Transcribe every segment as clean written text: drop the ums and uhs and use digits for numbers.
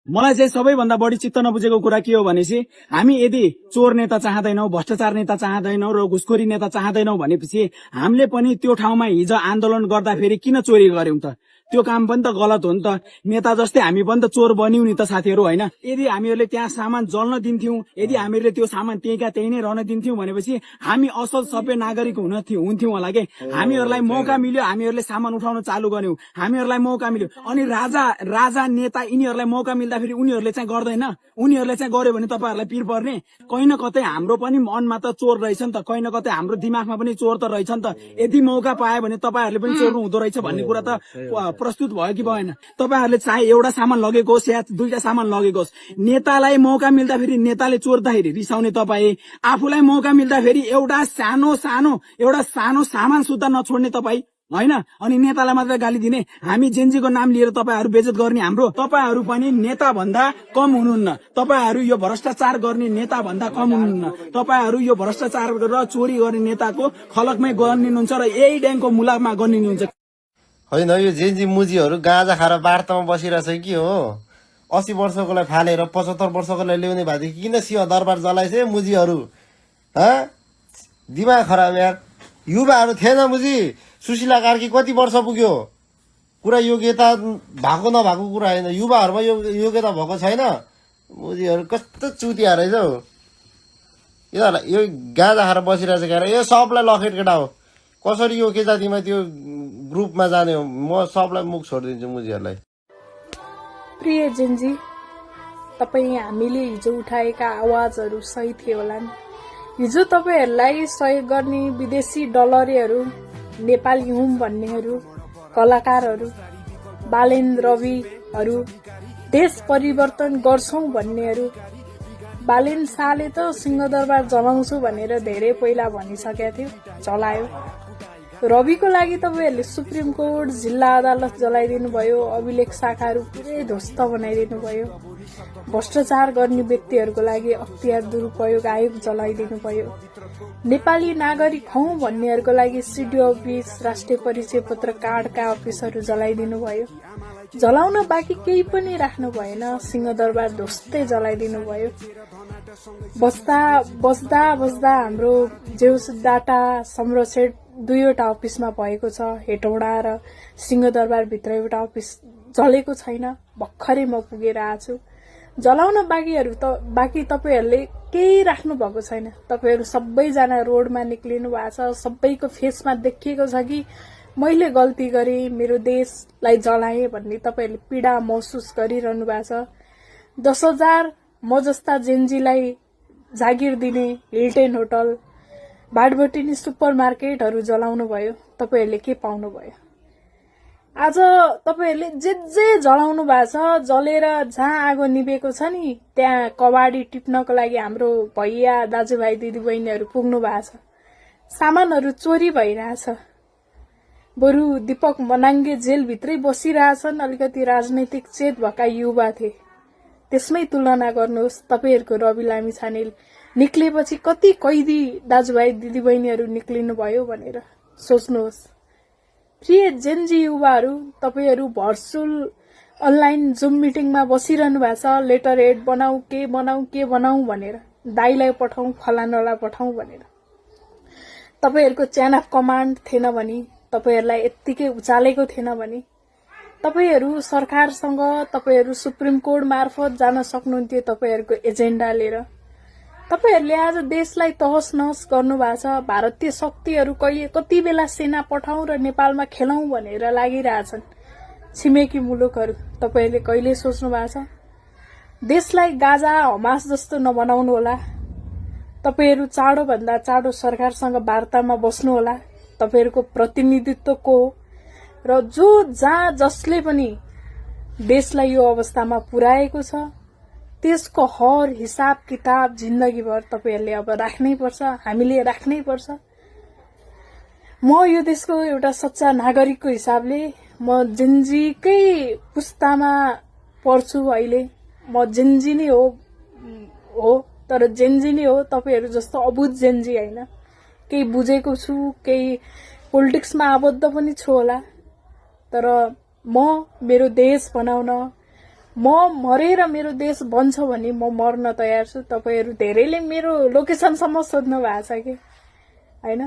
मलाई चाहिँ सबैभन्दा बढी चित्त नबुझेको कुरा के हो भनेपछि हामी यदि चोर नेता चाहँदैनौ, भ्रष्टाचार नेता चाहँदैनौ र घुसखोरी नेता चाहँदैनौ भनेपछि हामीले पनि त्यो ठाउँमा हिजो आन्दोलन गर्दाखेरि किन चोरी गर्यौं त? त्यो काम पनि त गलत हो नि त। नेता जस्तै हामी पनि त चोर बन्यौं नि त साथीहरू, होइन? यदि हामीहरूले त्यहाँ सामान जल्न दिन्थ्यौं, यदि हामीहरूले त्यो सामान त्यहीँका त्यही नै रहन दिन्थ्यौं भनेपछि हामी असल सभ्य नागरिक हुन्थ्यौं होला के। हामीहरूलाई मौका मिल्यो, हामीहरूले सामान उठाउन चालू गर्यौं, हामीहरूलाई मौका मिल्यो। अनि राजा नेता यिनीहरूलाई मौका मिल्दाखेरि उनीहरूले चाहिँ गर्दैन? उनीहरूले चाहिँ गर्यो भने तपाईहरुलाई पिर पर्ने? कहीँ न कतै हाम्रो पनि मनमा त चोर रहेछ नि त, कहीँ न कतै हाम्रो दिमागमा पनि चोर त रहेछ नि त। यदि मौका पायो भने तपाईहरुले पनि चोर्नु हुँदो रहेछ भन्ने कुरा त प्रस्तुत भयो कि भएन? तपाईहरुले चाहे एउटा सामान लगेको होस् या दुईटा सामान लगेको होस्, नेतालाई मौका मिल्दाखेरि नेताले चोर्दाखेरि रिसाउने तपाई, आफूलाई मौका मिल्दाखेरि एउटा सानो सामान सुद्धा नछोड्ने तपाई, होइन? अनि नेतालाई मात्र गाली दिने, हामी जेन्जीको नाम लिएर तपाईहरु बेइज्जत गर्ने हाम्रो? तपाईहरु पनि नेता भन्दा कम हुनुहुन्न। तपाईहरु यो भ्रष्टाचार गर्ने नेता भन्दा कम हुनुहुन्न। तपाईहरु यो भ्रष्टाचार र चोरी गर्ने नेताको खलकमै गनिनुहुन्छ र यही ड्याङको मुलामा गनिनुहुन्छ। होइन, यो जेन्जी मुजीहरू गाँजा खाएर वार्तामा बसिरहेछ कि हो? 80 वर्षकोलाई फालेर 75 वर्षकोलाई ल्याउने भएदेखि किन सिंह दरबार जलाइछ मुजीहरू? दिमाग खराब यार। युवाहरू थिएन मुजी। सुशीला कार्की कति वर्ष पुग्यो? कुरा योग्यता भएको नभएको कुरा होइन, युवाहरूमा योग्यता भएको छैन। मुजीहरू कस्तो चुतिया रहेछ हौ। यो गाँजा खाएर बसिरहेछ क्या? यो सबलाई लखेट केटा हो। कसरी यो के जातिमा त्यो ग्रुपमा जाने हो? म सबलाई मुख छोडिदिन्छु मुजीहरूलाई। प्रिय जेन्जी, तपाईँ हामीले हिजो उठाएका आवाजहरू सही थिए होला नि। हिजो तपाईहरूलाई सहयोग गर्ने विदेशी डलरेहरू, नेपाली हुँ भन्नेहरू, कलाकारहरू, बालेन रविहरू, देश परिवर्तन गर्छौं भन्नेहरू, बालेन शाहले त सिंहदरबार जलाउँछु भनेर धेरै पहिला भनिसकेका थियो, जलायो। रविको लागि तपाईहरूले सुप्रिम कोर्ट, जिल्ला अदालत जलाइदिनु भयो, अभिलेख शाखाहरू पुरै ध्वस्त बनाइदिनु भयो। भ्रष्टाचार गर्ने व्यक्तिहरूको लागि अख्तियार दुरुपयोग आयोग जलाइदिनु भयो। नेपाली नागरिक हौं भन्नेहरूको लागि सिडिओ अफिस, राष्ट्रिय परिचय पत्र कार्डका अफिसहरू जलाइदिनु भयो। जलाउन बाँकी केही पनि राख्नु भएन, सिंहदरबार ध्वस्तै जलाइदिनु भयो। बस्दा हाम्रो जेउस डाटा संरक्षण दुईवटा अफिसमा भएको छ, हेटौडा र सिंहदरबार भित्र एउटा अफिस जलेको छैन। भर्खरै म पुगेर आछु। जलाउन बाँकी तपाईहरूले केही राख्नु भएको छैन। तपाईहरू सबैजना रोडमा निक्लिनु भएको छ। सबैको फेसमा देखिएको छ कि मैले गल्ती गरेँ, मेरो देशलाई जलाएँ भन्ने तपाईहरूले पीडा महसुस गरिरहनु भएको छ। 10,000 म जस्ता जेन्जीलाई जागिर दिने हिल्टन होटल, भाटबटिनी सुपर मार्केटहरू जलाउनु भयो। तपाईहरूले के पाउनु भयो? आज तपाईहरूले जे जलाउनु भएको छ, जलेर जहाँ आगो निभेको छ नि त्यहाँ कबाडी टिप्नको लागि हाम्रो भैया, दाजुभाइ, दिदीबहिनीहरू पुग्नु भएको छ। सामानहरू चोरी भइरहेछ। बरु दीपक मनाङ्गे जेलभित्रै बसिरहेछन्, अलिकति राजनैतिक चेत भएका युवा थिए। त्यसमै तुलना गर्नुहोस् तपाईहरूको रवि लामिछाने निक्लेपछि कति कैदी दाजुभाइ दिदीबहिनीहरू निक्लिनु भयो भनेर सोच्नुहोस्। प्रिय जेन्जी युवाहरू, तपाईहरू भर्चुअल अनलाइन जुम मिटिङमा बसिरहनु भएको छ। लेटर हेड बनाऊ, के बनाऊ भनेर, दाइलाई पठाऊ, फलानालाई पठाऊ भनेर। तपाईहरूको चेन अफ कमान्ड थिएन भने, तपाईहरूलाई यत्तिकै उचालेको थिएन भने, तपाईहरू सरकारसँग, तपाईहरू सुप्रिम कोर्ट मार्फत जान सक्नुहुन्थ्यो तपाईहरूको एजेन्डा लिएर। तपाईहरूले आज देशलाई तहस नहस गर्नु भएको छ। भारतीय शक्तिहरू कति बेला सेना पठाउँ र नेपालमा खेलौं भनेर लागिरहेछन्। छिमेकी मुलुकहरू तपाईहरूले कहिले सोच्नु भएको छ? देशलाई गाजा हमास जस्तो नबनाउनु होला। तपाईहरू चाँडोभन्दा चाँडो सरकारसँग वार्तामा बस्नु होला। तपाईहरूको प्रतिनिधित्व को हो र जहाँ जसले पनि देशलाई यो अवस्थामा पुर्याएको छ त्यसको हर हिसाब किताब जिन्दगीभर तपाईहरूले अब राख्नै पर्छ, हामीले राख्नै पर्छ। म यो देशको एउटा सच्चा नागरिकको हिसाबले म जेन्जीकै पुस्तामा पर्छु अहिले। म जेन्जी नै हो तर जेन्जी नै हो, तपाईहरू जस्तो अबुझ जेन्जी होइन। केही बुझेको छु, केही पोलिटिक्समा आबद्ध पनि छु होला, तर म मेरो देश बनाउन, म मरेर मेरो देश बन्छ भने म मर्न तयार छु। तपाईहरू धेरैले मेरो लोकेसनसम्म सोध्नु भएको छ कि हैन।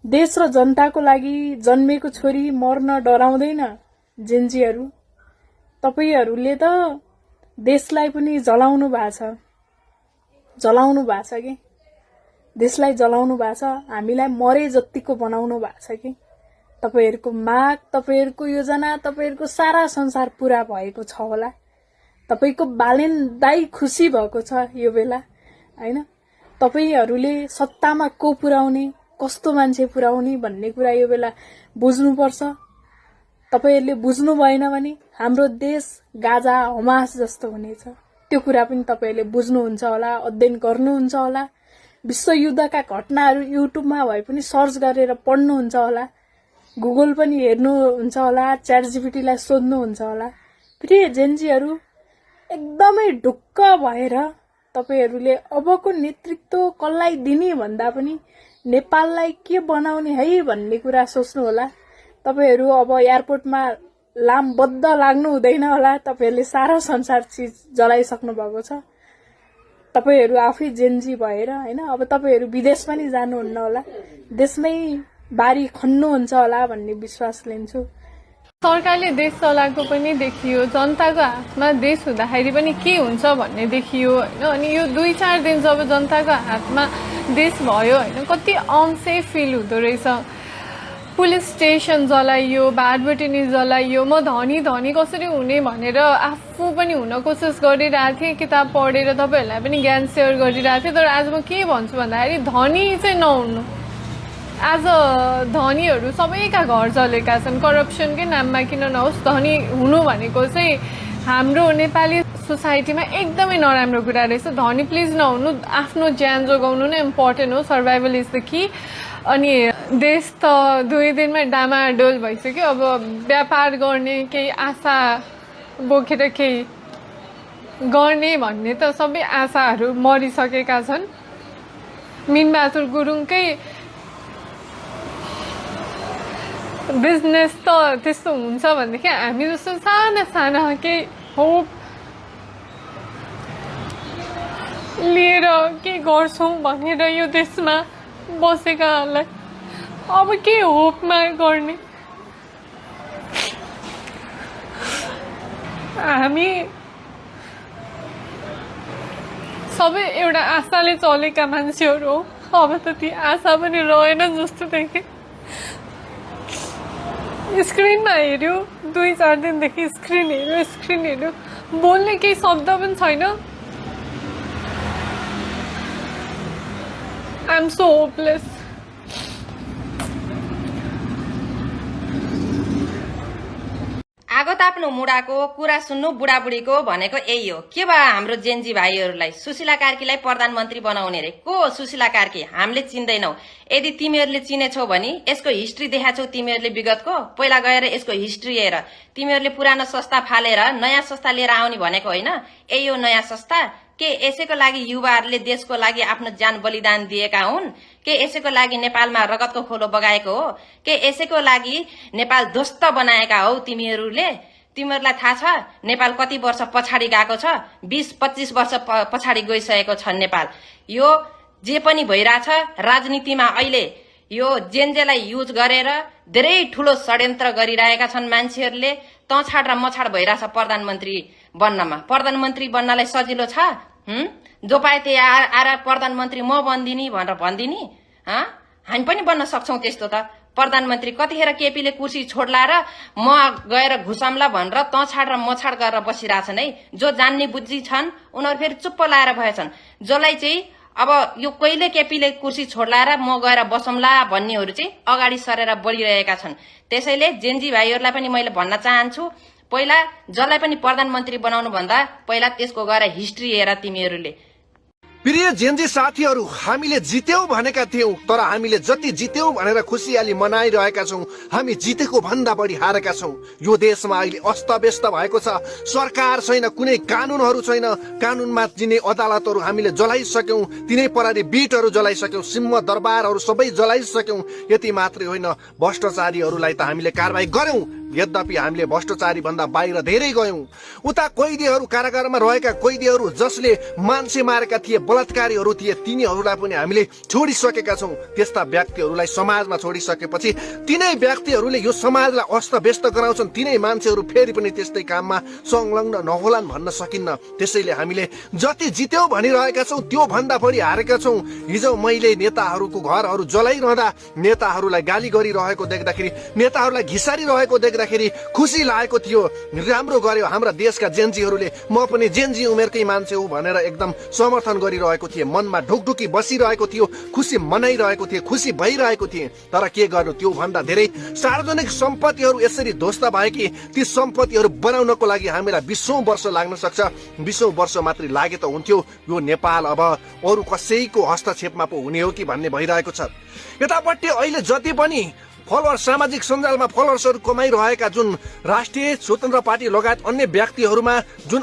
देश र जनताको लागि जन्मेको छोरी मर्न डराउँदैन जेन्जीहरू। तपाईहरूले त देशलाई पनि जलाउनु भएको छ कि देशलाई जलाउनु भएको छ। हामीलाई मरे जतिको बनाउनु भएको छ कि तपाईहरूको माग, तपाईहरूको योजना, तपाईहरूको सारा संसार पूरा भएको छ होला। तपाईको बालेन दाई खुसी भएको छ यो बेला हैन। तपाईहरूले सत्तामा को पुर्याउने, कस्तो मान्छे पुर्याउने भन्ने कुरा यो बेला बुझ्नुपर्छ। तपाईहरूले बुझ्नु भएन भने हाम्रो देश गाजा हमास जस्तो हुनेछ। त्यो कुरा पनि तपाईहरूले बुझ्नुहुन्छ होला, अध्ययन गर्नुहुन्छ होला। विश्वयुद्धका घटनाहरू युट्युबमा भए पनि सर्च गरेर पढ्नुहुन्छ होला, गुगल पनि हेर्नुहुन्छ होला, च्याट जीपीटीलाई सोध्नुहुन्छ होला। प्रिय जेन्जीहरू, एकदमै ढुक्क भएर तपाईहरूले अबको नेतृत्व कसलाई दिने भन्दा पनि नेपाललाई के बनाउने है भन्ने कुरा सोच्नु होला। तपाईहरू अब एयरपोर्टमा लामबद्ध लाग्नु हुँदैन होला। तपाईहरूले सारा संसार चिज जलाइसक्नु भएको छ। तपाईहरू आफै जेन्जी भएर हैन, अब तपाईहरू विदेश पनि जानुहुन्न होला, देशमै बारी खन्नुहुन्छ होला भन्ने विश्वास लिन्छु। सरकारले देश चलाएको पनि देखियो, जनताको हातमा देश हुँदाखेरि पनि के हुन्छ भन्ने देखियो हैन। अनि यो 2-4 दिन जब जनताको हातमा देश भयो हैन, कति अनसेफ फिल हुँदो रहेछ। पुलिस स्टेसन जलाइयो, भाटबटिनी जलाइयो। म धनी कसरी हुने भनेर आफू पनि हुन कोसिस गरिरहेको थिएँ, किताब पढेर तपाईँहरूलाई पनि ज्ञान सेयर गरिरहेको थिएँ। तर आज म के भन्छु भन्दाखेरि धनी चाहिँ नहुनु। आज धनीहरू सबैका घर जलेका छन्। करप्सनकै नाममा किन नहोस्, धनी हुनु भनेको चाहिँ हाम्रो नेपाली सोसाइटीमा एकदमै नराम्रो कुरा रहेछ। धनी प्लिज नहुनु, आफ्नो ज्यान जोगाउनु नै इम्पोर्टेन्ट हो। Survival is the key. अनि देश त 2 दिनमै डामाडोल भइसक्यो। अब व्यापार गर्ने, केही आशा बोकेर केही गर्ने भन्ने त सबै आशाहरू मरिसकेका छन्। मिनबहादुर गुरुङकै बिजनेस त त्यस्तो हुन्छ भनेदेखि हामी जस्तो साना साना केही होप लिएर के गर्छौँ भनेर यो देशमा बसेकाहरूलाई अब के होपमा गर्ने। हामी सबै एउटा आशाले चलेका मान्छेहरू हो। अब त ती आशा पनि रहेन जस्तो देखेँ। स्क्रिनमा हेऱ्यो, 2-4 दिनदेखि स्क्रिन हेऱ्यो, बोल्ने केही शब्द पनि छैन। I am so hopeless. आगो ताप्नु मुडाको, कुरा सुन्नु बुढाबुढीको भनेको यही हो। के भयो हाम्रो जेन्जी भाइहरूलाई? सुशीला कार्कीलाई प्रधानमन्त्री बनाउने रे। को सुशीला कार्की? हामीले चिन्दैनौ। यदि तिमीहरूले चिनेछौ भने यसको हिस्ट्री देखाछौ तिमीहरूले विगतको। पहिला गएर यसको हिस्ट्री हेर। तिमीहरूले पुरानो संस्था फालेर नयाँ संस्था लिएर आउने भनेको होइन। यही हो नयाँ संस्था। के यसैको लागि युवाहरूले देशको लागि आफ्नो ज्यान बलिदान दिएका हुन्? के यसैको लागि नेपालमा रगतको खोलो बगाएको हो? के यसैको लागि नेपाल ध्वस्त बनाएका हौ तिमीहरूले? तिमीहरूलाई थाहा छ नेपाल कति वर्ष पछाडि गएको छ? 20-25 वर्ष पछाडि गइसकेको छ नेपाल। यो जे पनि भइरहेछ राजनीतिमा अहिले यो जेन्जेलाई युज गरेर धेरै ठुलो षड्यन्त्र गरिरहेका छन् मान्छेहरूले। तछाड र मछाड भइरहेछ प्रधानमन्त्री बन्नमा। प्रधानमन्त्री बन्नलाई सजिलो छ? जो पाए त्यही आएर प्रधानमन्त्री म बन्दिनी भनेर भनिदिने? हामी पनि बन्न सक्छौं त्यस्तो त। प्रधानमन्त्री कतिखेर केपीले कुर्सी छोड्ला र म गएर घुसाम्ला भनेर तछाड र मछाड गरेर बसिरहेछन् है। जो जान्ने बुझी छन् उनीहरू फेरि चुप्प लाएर भएछन्। जसलाई चाहिँ अब यो कहिले केपीले कुर्सी छोड्ला र म गएर बसौँला भन्नेहरू चाहिँ अगाडि सरेर बढिरहेका छन्। त्यसैले जेन्जी भाइहरूलाई पनि मैले भन्न चाहन्छु, पहिला जसलाई पनि प्रधानमन्त्री बनाउनु भन्दा पहिला त्यसको गएर हिस्ट्री हेर तिमीहरूले। प्रिय जेन्जी साथीहरू, हामीले जित्यौं भनेका थियौं, तर हामीले जति जित्यौं भनेर खुसियाली मनाइरहेका छौं, हामी जितेको भन्दा बढी हारेका छौं। यो देशमा अहिले अस्तव्यस्त भएको छ। सरकार छैन, कुनै कानूनहरू छैन। कानूनमा दिने अदालतहरू हामीले जलाइसक्यौं, तिनै प्रहरी बिटहरू जलाइसक्यौं, सिंह दरबारहरू सबै जलाइसक्यौं। यति मात्रै होइन, भ्रष्टाचारीहरूलाई त हामीले कारबाही गर्यौं। यद्यपि हामीले भ्रष्टाचारी भन्दा बाहिर धेरै गयौं। उता कैदीहरू कारागारमा रहेका कैदीहरू जसले मान्छे मारेका थिए, बलात्कारीहरू थिए, तिनीहरूलाई पनि हामीले छोडिसकेका छौं। त्यस्ता व्यक्तिहरूलाई समाजमा छोडिसकेपछि तिनै व्यक्तिहरूले यो समाजलाई अस्तव्यस्त गराउँछन्। तिनै मान्छेहरू फेरि पनि त्यस्तै काममा संलग्न नहोलान् भन्न सकिन्न। त्यसैले हामीले जति जित्यौं भनिरहेका छौं त्यो भन्दा बढी हारेका छौं। हिजो मैले नेताहरूको घरहरू जलाइरहँदा, नेताहरूलाई गाली गरिरहेको देख्दाखेरि, नेताहरूलाई घिसारिरहेको देख्दाखेरि खुसी लागेको थियो। राम्रो गर्यो हाम्रा देशका जेन्जीहरूले, म पनि जेन्जी उमेरकै मान्छे हो भनेर एकदम समर्थन गरिरहेको थिएँ। मनमा ढुकढुकी बसिरहेको थियो, खुसी मनाइरहेको थिएँ, खुसी भइरहेको थिएँ। तर के गर्नु, त्यो भन्दा धेरै सार्वजनिक सम्पत्तिहरू यसरी ध्वस्त भए कि ती सम्पत्तिहरू बनाउनको लागि हामीलाई 20औं वर्ष लाग्न सक्छ। 20औं वर्ष मात्रै लागे त हुन्थ्यो। यो नेपाल अब अरू कसैको हस्तक्षेपमा पो हुने हो कि भन्ने भइरहेको छ। यतापट्टि अहिले जति पनि फलोअर्स, सामाजिक सञ्जालमा फलोअर्सहरू कमाइरहेका जुन राष्ट्रिय स्वतन्त्र पार्टी लगायत अन्य व्यक्तिहरूमा जुन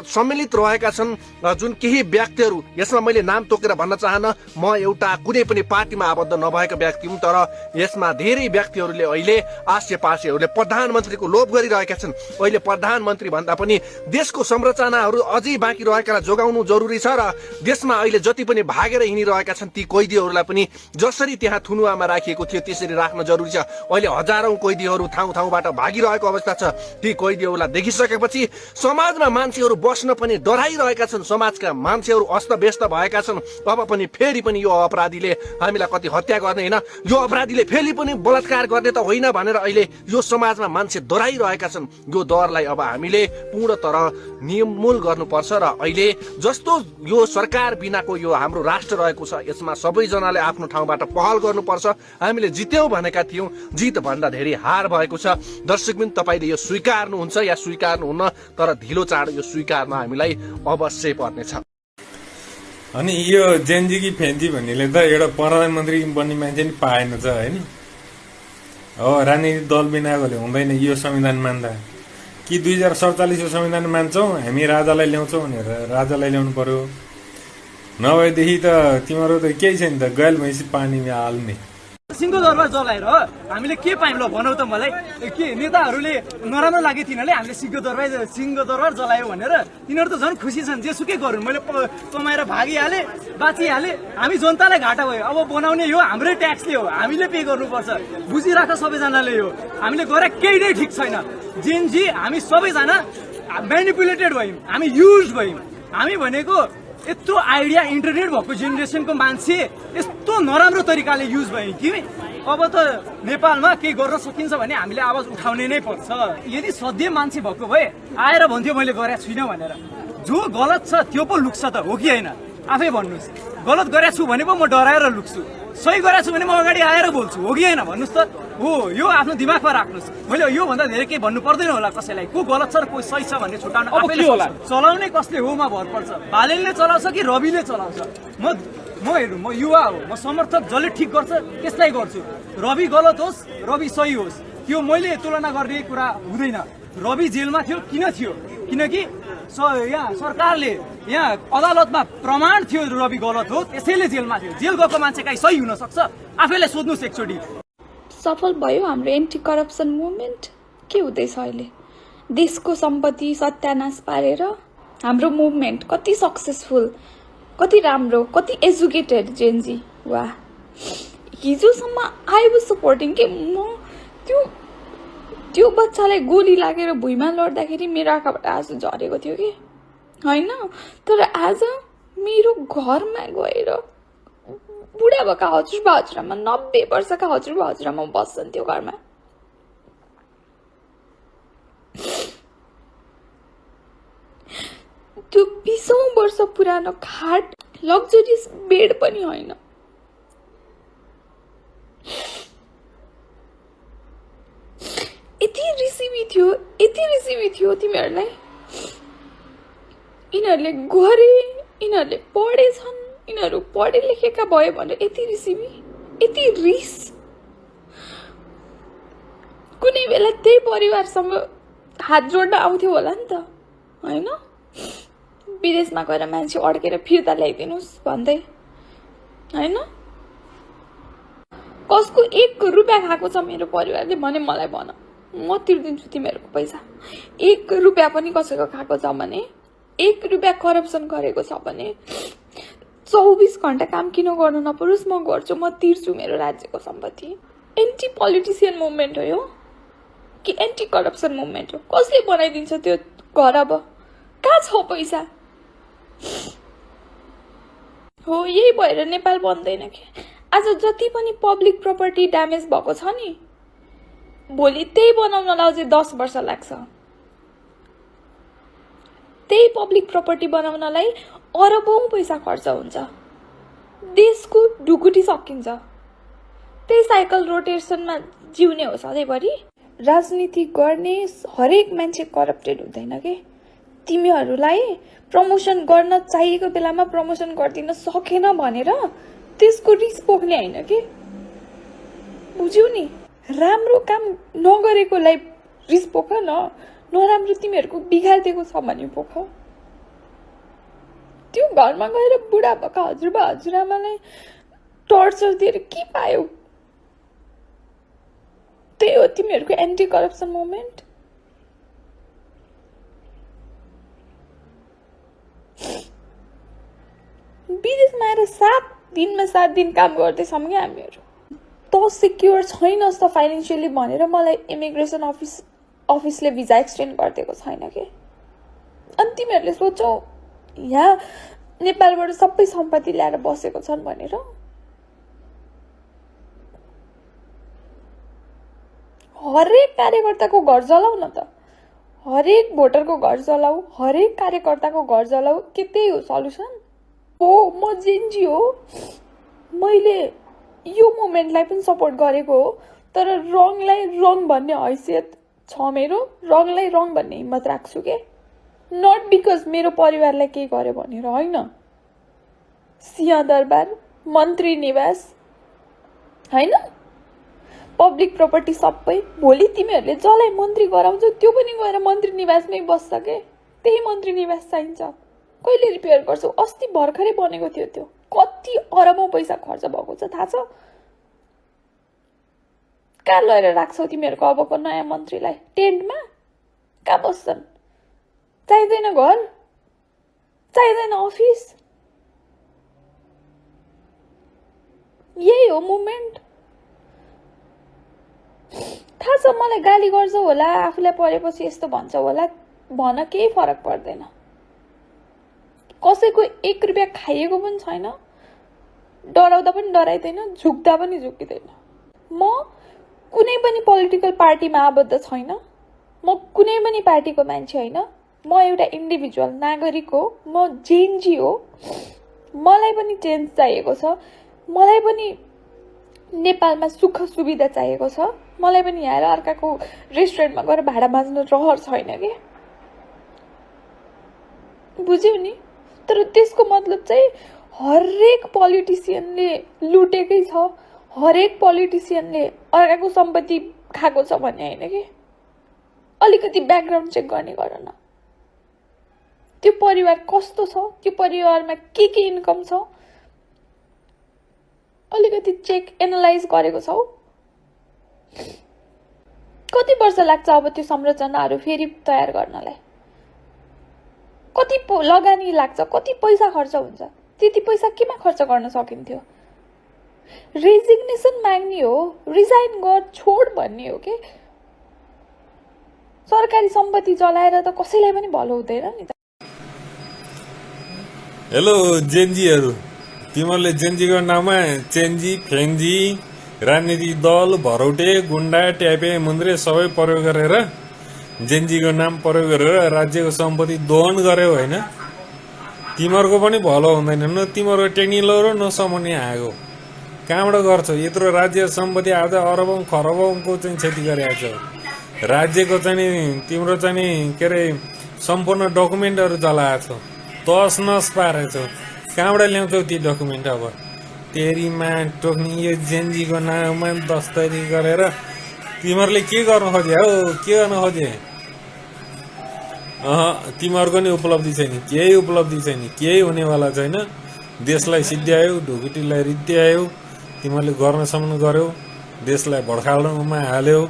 सम्मिलित रहेका छन्, जुन केही व्यक्तिहरू, यसमा मैले नाम तोकेर भन्न चाहन्न, म एउटा कुनै पनि पार्टीमा आबद्ध नभएको व्यक्ति हुँ, तर यसमा धेरै व्यक्तिहरूले अहिले आसेपासेहरूले प्रधानमन्त्रीको लोभ गरिरहेका छन्। अहिले प्रधानमन्त्री भन्दा पनि देशको संरचनाहरू अझै बाँकी रहेकालाई जोगाउनु जरुरी छ र देशमा अहिले जति पनि भागेर हिँडिरहेका छन् ती कैदीहरूलाई पनि जसरी त्यहाँ थुनुवामा राखिएको थियो त्यसरी राख्न जरुरी छ। अहिले हजारौं कैदीहरू ठाउँ ठाउँबाट भागिरहेको अवस्था छ। ती कैदीहरूलाई देखिसकेपछि समाजमा मान्छेहरू बस्न पनि डराइरहेका छन्। समाजका मान्छेहरू अस्तव्यस्त भएका छन्। अब पनि फेरि पनि यो अपराधीले हामीलाई कति हत्या गर्ने होइन, यो अपराधीले फेरि पनि बलात्कार गर्ने त होइन भनेर अहिले यो समाजमा मान्छे डराइरहेका छन्। यो डरलाई अब हामीले पूर्णतः निर्मूल गर्नुपर्छ र अहिले जस्तो यो सरकार बिनाको यो हाम्रो राष्ट्र रहेको छ यसमा सबैजनाले आफ्नो ठाउँबाट पहल गर्नुपर्छ। हामीले जित्यौं भनेका थियौं, जित भन्दा धेरै हार भएको छ। दर्शकबिन, तपाईले यो स्वीकार्नुहुन्छ या स्वीकार्नुहुन्न, तर ढिलो चाँडो यो स्वीकार्न हामीलाई अवश्य पर्नेछ। अनि यो जेन्जी कि फेन्जी भन्नेले त एउटा प्रधानमन्त्री बन्ने मान्छे नि पाएन छ होइन। हो, राजनीतिक दल बिनाकोले हुँदैन यो संविधान मान्दा। कि 2047 संविधान मान्छौँ हामी राजालाई ल्याउँछौँ भनेर राजालाई ल्याउनु पर्यो, नभएदेखि त तिम्रो त केही छैन त, गैल भैँसी पानीमा हाल्ने। सिंहदरबार जलाएर हामीले के पायौँ ल भनौ त मलाई। के नेताहरूले नराम्रो लाग्यो तिनीहरूले हामीले सिंहदरबार जलायो भनेर? तिनीहरू त झन् खुसी छन्, जेसुकै गरून्, मैले कमाएर भागिहालेँ, बाँचिहालेँ। हामी जनतालाई घाटा भयो। अब बनाउने यो हाम्रै ट्याक्सले हो, हामीले पे गर्नुपर्छ। बुझिराख सबैजनाले, यो हामीले गरे केही नै ठिक छैन। जेनजी हामी सबैजना म्यानिपुलेटेड भयौँ, हामी युज भयौँ। हामी भनेको यत्रो आइडिया इन्टरनेट भएको जेनेरेसनको मान्छे यस्तो नराम्रो तरिकाले युज भयो कि अब त नेपालमा केही गर्न सकिन्छ भने हामीले आवाज उठाउने नै पर्छ। यदि सधैँ मान्छे भएको भए आएर भन्थ्यो मैले गरेको छुइनँ भनेर। जो गलत छ त्यो पो लुक्छ त, हो कि होइन? आफै भन्नुहोस्। गलत गरेको छु भने पो म डराएर लुक्छु, सही गरेको छु भने म अगाडि आएर बोल्छु, हो कि होइन? भन्नुहोस् त। हो, यो आफ्नो दिमागमा राख्नुहोस्। मैले यो भन्दा धेरै केही भन्नु पर्दैन होला कसैलाई। को गलत छ र को सही छ भन्ने छुटाउन आफैले होला। चलाउने कसले होमा भर पर्छ। बालेनले चलाउँछ कि रविले चलाउँछ? म हेर्नु, म युवा हो, म समर्थक जसले ठिक गर्छ त्यसलाई गर्छु। रवि गलत होस्, रवि सही होस्, त्यो मैले तुलना गर्ने कुरा हुँदैन। रवि जेलमा थियो किन थियो? किनकि यहाँ सरकारले, यहाँ अदालतमा प्रमाण थियो रवि गलत हो, त्यसैले जेलमा थियो। जेल गएको मान्छे कहीँ सही हुन सक्छ? आफैलाई सोध्नुहोस् एकचोटि। सफल भयो हाम्रो एन्टी करप्सन मुभमेन्ट? के हुँदैछ अहिले? देशको सम्पत्ति सत्यानाश पारेर हाम्रो मुभमेन्ट कति सक्सेसफुल, कति राम्रो, कति एजुकेटेड जेन्जी। वाह, हिजोसम्म आई वाज सपोर्टिङ के म त्यो बच्चालाई गोली लागेर भुइँमा लड्दाखेरि मेरो आँखाबाट आँसु झरेको थियो कि होइन। तर आज मेरो घरमा गएर बुढा भएका हजुरबा हजुरआमा, 90 वर्षका हजुरबा हजुरआमा बस्छन् त्यो घरमा। त्यो 20औं वर्ष पुरानो खाट, लग्जरियस बेड पनि होइन। यति रिसिभी थियो तिमीहरूलाई। यिनीहरूले गरे, यिनीहरूले पढेछन्, यिनीहरू पढे लेखेका भयो भनेर यति रिसिभी, यति रिस। कुनै बेला त्यही परिवारसँग हात जोड्न आउँथ्यो होला नि त, होइन? विदेशमा गएर मान्छे अड्केर फिर्ता ल्याइदिनुहोस् भन्दै, होइन? कसको 1 रुपियाँ खाएको छ मेरो परिवारले भने मलाई भन। म तिर्दिन्छु तिमीहरूको पैसा। 1 रुपियाँ पनि कसैको खाएको छ भने, 1 रुपियाँ करप्सन गरेको छ भने 24 घण्टा काम किन गर्नु नपरोस्, म गर्छु, म तिर्छु मेरो राज्यको सम्पत्ति। एन्टी पोलिटिसियन मुभमेन्ट हो यो कि एन्टी करप्सन मुभमेन्ट हो? कसले बनाइदिन्छ त्यो घर? अब कहाँ छ पैसा? हो, यही भएर नेपाल बन्दैन कि। आज जति पनि पब्लिक प्रपर्टी ड्यामेज भएको छ नि, भोलि त्यही बनाउनलाई अझै 10 वर्ष लाग्छ। त्यही पब्लिक प्रपर्टी बनाउनलाई अरबौं पैसा खर्च हुन्छ, देशको ढुकुटी सकिन्छ। त्यही साइकल रोटेसनमा जिउने हो सधैँभरि। राजनीति गर्ने हरेक मान्छे करप्टेड हुँदैन के। तिमीहरूलाई प्रमोसन गर्न चाहिएको बेलामा प्रमोसन गरिदिन सकेन भनेर त्यसको रिस पोख्ने होइन के, बुझ्यौ नि? राम्रो काम नगरेकोलाई रिस पोख न, नराम्रो तिमीहरूको बिगारिदिएको छ भने पोख। त्यो घरमा गएर बुढापाका हजुरबा हजुरआमालाई टर्चर दिएर के पायौ? त्यही हो तिमीहरूको एन्टी करप्सन मुभमेन्ट। विदेशमा आएर 7 दिनमा 7 दिन काम गर्दैछौँ क्या हामीहरू। त सिक्योर छैनस् त फाइनेन्सियली भनेर मलाई इमिग्रेसन अफिसले भिजा एक्सटेन्ड गरिदिएको छैन कि। अनि तिमीहरूले सोचौ यहाँ नेपालबाट सबै सम्पत्ति ल्याएर बसेको छन् भनेर। हरेक कार्यकर्ताको घर जलाऊ न त, हरेक भोटरको घर जलाऊ, हरेक कार्यकर्ताको घर जलाऊ। के त्यही हो सल्युसन? हो, म जेन्जी हो, मैले यो मुभमेन्टलाई पनि सपोर्ट गरेको हो, तर रङलाई रङ भन्ने हैसियत छ मेरो। रङलाई रङ भन्ने हिम्मत राख्छु के, नट बिकज मेरो परिवारलाई केही गर्यो भनेर होइन। सिंहदरबार, मन्त्री निवास होइन, पब्लिक प्रपर्टी सबै भोलि तिमीहरूले जसलाई मन्त्री गराउँछौ त्यो पनि गएर मन्त्री निवासमै बस्छ के। त्यही मन्त्री निवास चाहिन्छ। कहिले रिपेयर गर्छौ? अस्ति भर्खरै बनेको थियो त्यो। कति अरबौं पैसा खर्च भएको छ थाहा छ? कहाँ लगेर राख्छौ तिमीहरूको अबको नयाँ मन्त्रीलाई? टेन्टमा? कहाँ बस्छन्? चाहिँदैन घर, चाहिँदैन अफिस। यही हो मुभमेन्ट। थाहा छ मलाई गाली गर्छौ होला, आफूलाई परेपछि यस्तो भन्छौ होला, भन, केही फरक पर्दैन। कसैको 1 रुपियाँ खाइएको पनि छैन, डराउँदा पनि डराइदैन, झुक्दा पनि झुकिँदैन। म कुनै पनि पोलिटिकल पार्टीमा आबद्ध छैन, म कुनै पनि पार्टीको मान्छे होइन। म एउटा इन्डिभिजुअल नागरिक हो, म जेएनजी हो। मलाई पनि चेन्ज चाहिएको छ, मलाई पनि नेपालमा सुख सुविधा चाहिएको छ, मलाई पनि यहाँ अर्काको रेस्टुरेन्टमा गएर भाडा माझ्नु रहर छैन के, बुझ्यौ नि? तर त्यसको मतलब चाहिँ हरेक पोलिटिसियनले लुटेकै छ, हरेक पोलिटिसियनले अर्काको सम्पत्ति खाएको छ भन्ने होइन कि। अलिकति ब्याकग्राउन्ड चेक गर्ने गर न, त्यो परिवार कस्तो छ, त्यो परिवारमा के इन्कम छ, अलिकति चेक एनालाइज गरेको छौ? कति वर्ष लाग्छ अब त्यो संरचनाहरू फेरि तयार गर्नलाई? कति लगानी लाग्छ, कति पैसा खर्च हुन्छ? त्यति पैसा केमा खर्च गर्न सकिन्थ्यो? रेजिग्नेसन माग्ने हो, रिजाइन गर, छोड भन्ने हो के। सरकारी सम्पत्ति जलाएर त कसैलाई पनि भलो हुँदैन नि त। हेलो जेन्जीहरू, तिमीहरूले जेन्जीको नाममा चेन्जी, फेन्जी, राजनीतिक दल, भरौटे, गुन्डा, ट्यापे, मुन्द्रे सबै प्रयोग गरेर जेन्जीको नाम प्रयोग गरेर राज्यको सम्पत्ति दोहन गर्यो होइन? तिमीहरूको पनि भलो हुँदैन न, तिमीहरूको टेक्निकल र नसमाउने आएको कहाँबाट गर्छौ? यत्रो राज्य सम्पत्ति आज अरबौं खरबौंको चाहिँ क्षति गरेको छ। राज्यको चाहिँ तिम्रो चाहिँ के अरे सम्पूर्ण डकुमेन्टहरू जलाएको छौ, तस नस पारेको छौ। कहाँबाट ल्याउँछौ ती डकुमेन्ट? अब तेरीमा टोक्ने यो जेन्जीको नाममा दस्तरी गरेर तिमीहरूले के गर्न खोजे हो? के गर्न खोजे? तिमीहरूको नि उपलब्धि छैन, केही उपलब्धि छैन, केही हुनेवाला छैन। देशलाई सिद्ध्यायो, ढुकुटीलाई रित्यायो, तिमीहरूले गर्नसम्म गर्यौ, देशलाई भड्कालोमा हाल्यौ।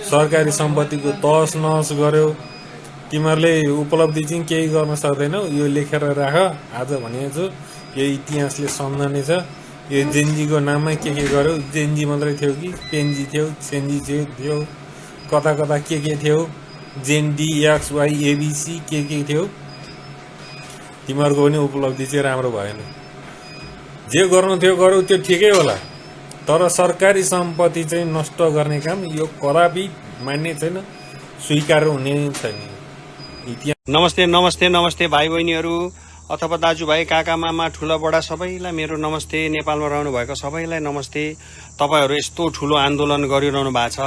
सरकारी सम्पत्तिको तहस नहस गर्यो। तिमीहरूले उपलब्धि चाहिँ केही गर्न सक्दैनौ, यो लेखेर राख। आज भनेको छु यो इतिहासले सम्झने छ। यो जेन्जीको नाममा के गर्यो, जेन्जी मात्रै थियो कि पेन्जी थियो, सेन्जी थियो, कता कता के थियो, जेन्डी XY ABC के थियो। तिमीहरूको पनि उपलब्धि चाहिँ राम्रो भएन। जे गर्नु थियो गरौ, त्यो ठिकै होला, तर सरकारी सम्पत्ति चाहिँ नष्ट गर्ने काम यो कदापि मान्ने छैन, स्वीकार हुने छैन। नमस्ते नमस्ते नमस्ते भाइ बहिनीहरू अथवा दाजुभाइ काका मामा ठुला बडा सबैलाई मेरो नमस्ते। नेपालमा रहनु भएको सबैलाई नमस्ते। तपाईहरू यस्तो ठुलो आन्दोलन गरिरहनु भएको छ,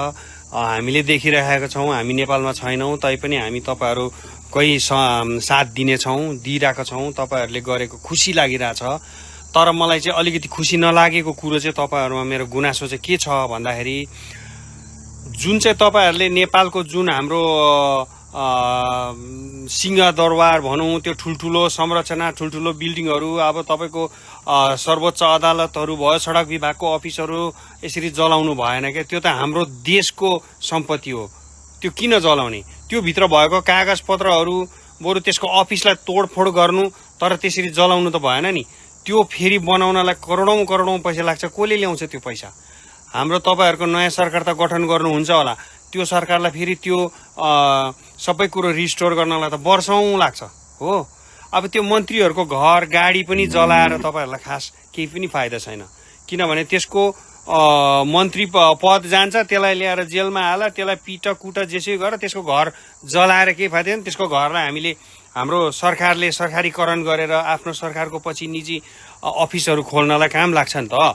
हामीले देखिरहेका छौँ। हामी नेपालमा छैनौँ तैपनि हामी तपाईँहरूकै साथ दिनेछौँ, दिइरहेका छौँ। तपाईँहरूले गरेको खुसी लागिरहेछ। तर मलाई चाहिँ अलिकति खुसी नलागेको कुरो चाहिँ तपाईँहरूमा मेरो गुनासो चाहिँ के छ भन्दाखेरि, जुन चाहिँ तपाईँहरूले नेपालको जुन हाम्रो सिंहदरबार भनौँ, त्यो ठुल्ठुलो संरचना, ठुल्ठुलो बिल्डिङहरू, अब तपाईँको सर्वोच्च अदालतहरू भयो, सडक विभागको अफिसहरू यसरी जलाउनु भएन क्या। त्यो त हाम्रो देशको सम्पत्ति हो, त्यो किन जलाउने? त्यो भित्र भएको कागजपत्रहरू बरु त्यसको अफिसलाई तोडफोड गर्नु, तर त्यसरी जलाउनु त भएन नि। त्यो फेरि बनाउनलाई करोडौँ करोडौँ पैसा लाग्छ। कसले ल्याउँछ त्यो पैसा? हाम्रो तपाईँहरूको नयाँ सरकार त गठन गर्नुहुन्छ होला, त्यो सरकारलाई फेरि त्यो सबै कुरो रिस्टोर गर्नलाई त वर्षौँ लाग्छ हो। अब त्यो मन्त्रीहरूको घर गाडी पनि जलाएर तपाईँहरूलाई खास केही पनि फाइदा छैन, किनभने त्यसको मन्त्री पद जान्छ, त्यसलाई ल्याएर जेलमा हाल, त्यसलाई पिट कुट जेसै गर, त्यसको घर जलाएर केही फाइदा छैन। त्यसको घरलाई हामीले हाम्रो सरकारले सरकारीकरण गरेर आफ्नो सरकारको पछि निजी अफिसहरू खोल्नलाई काम लाग्छ नि त।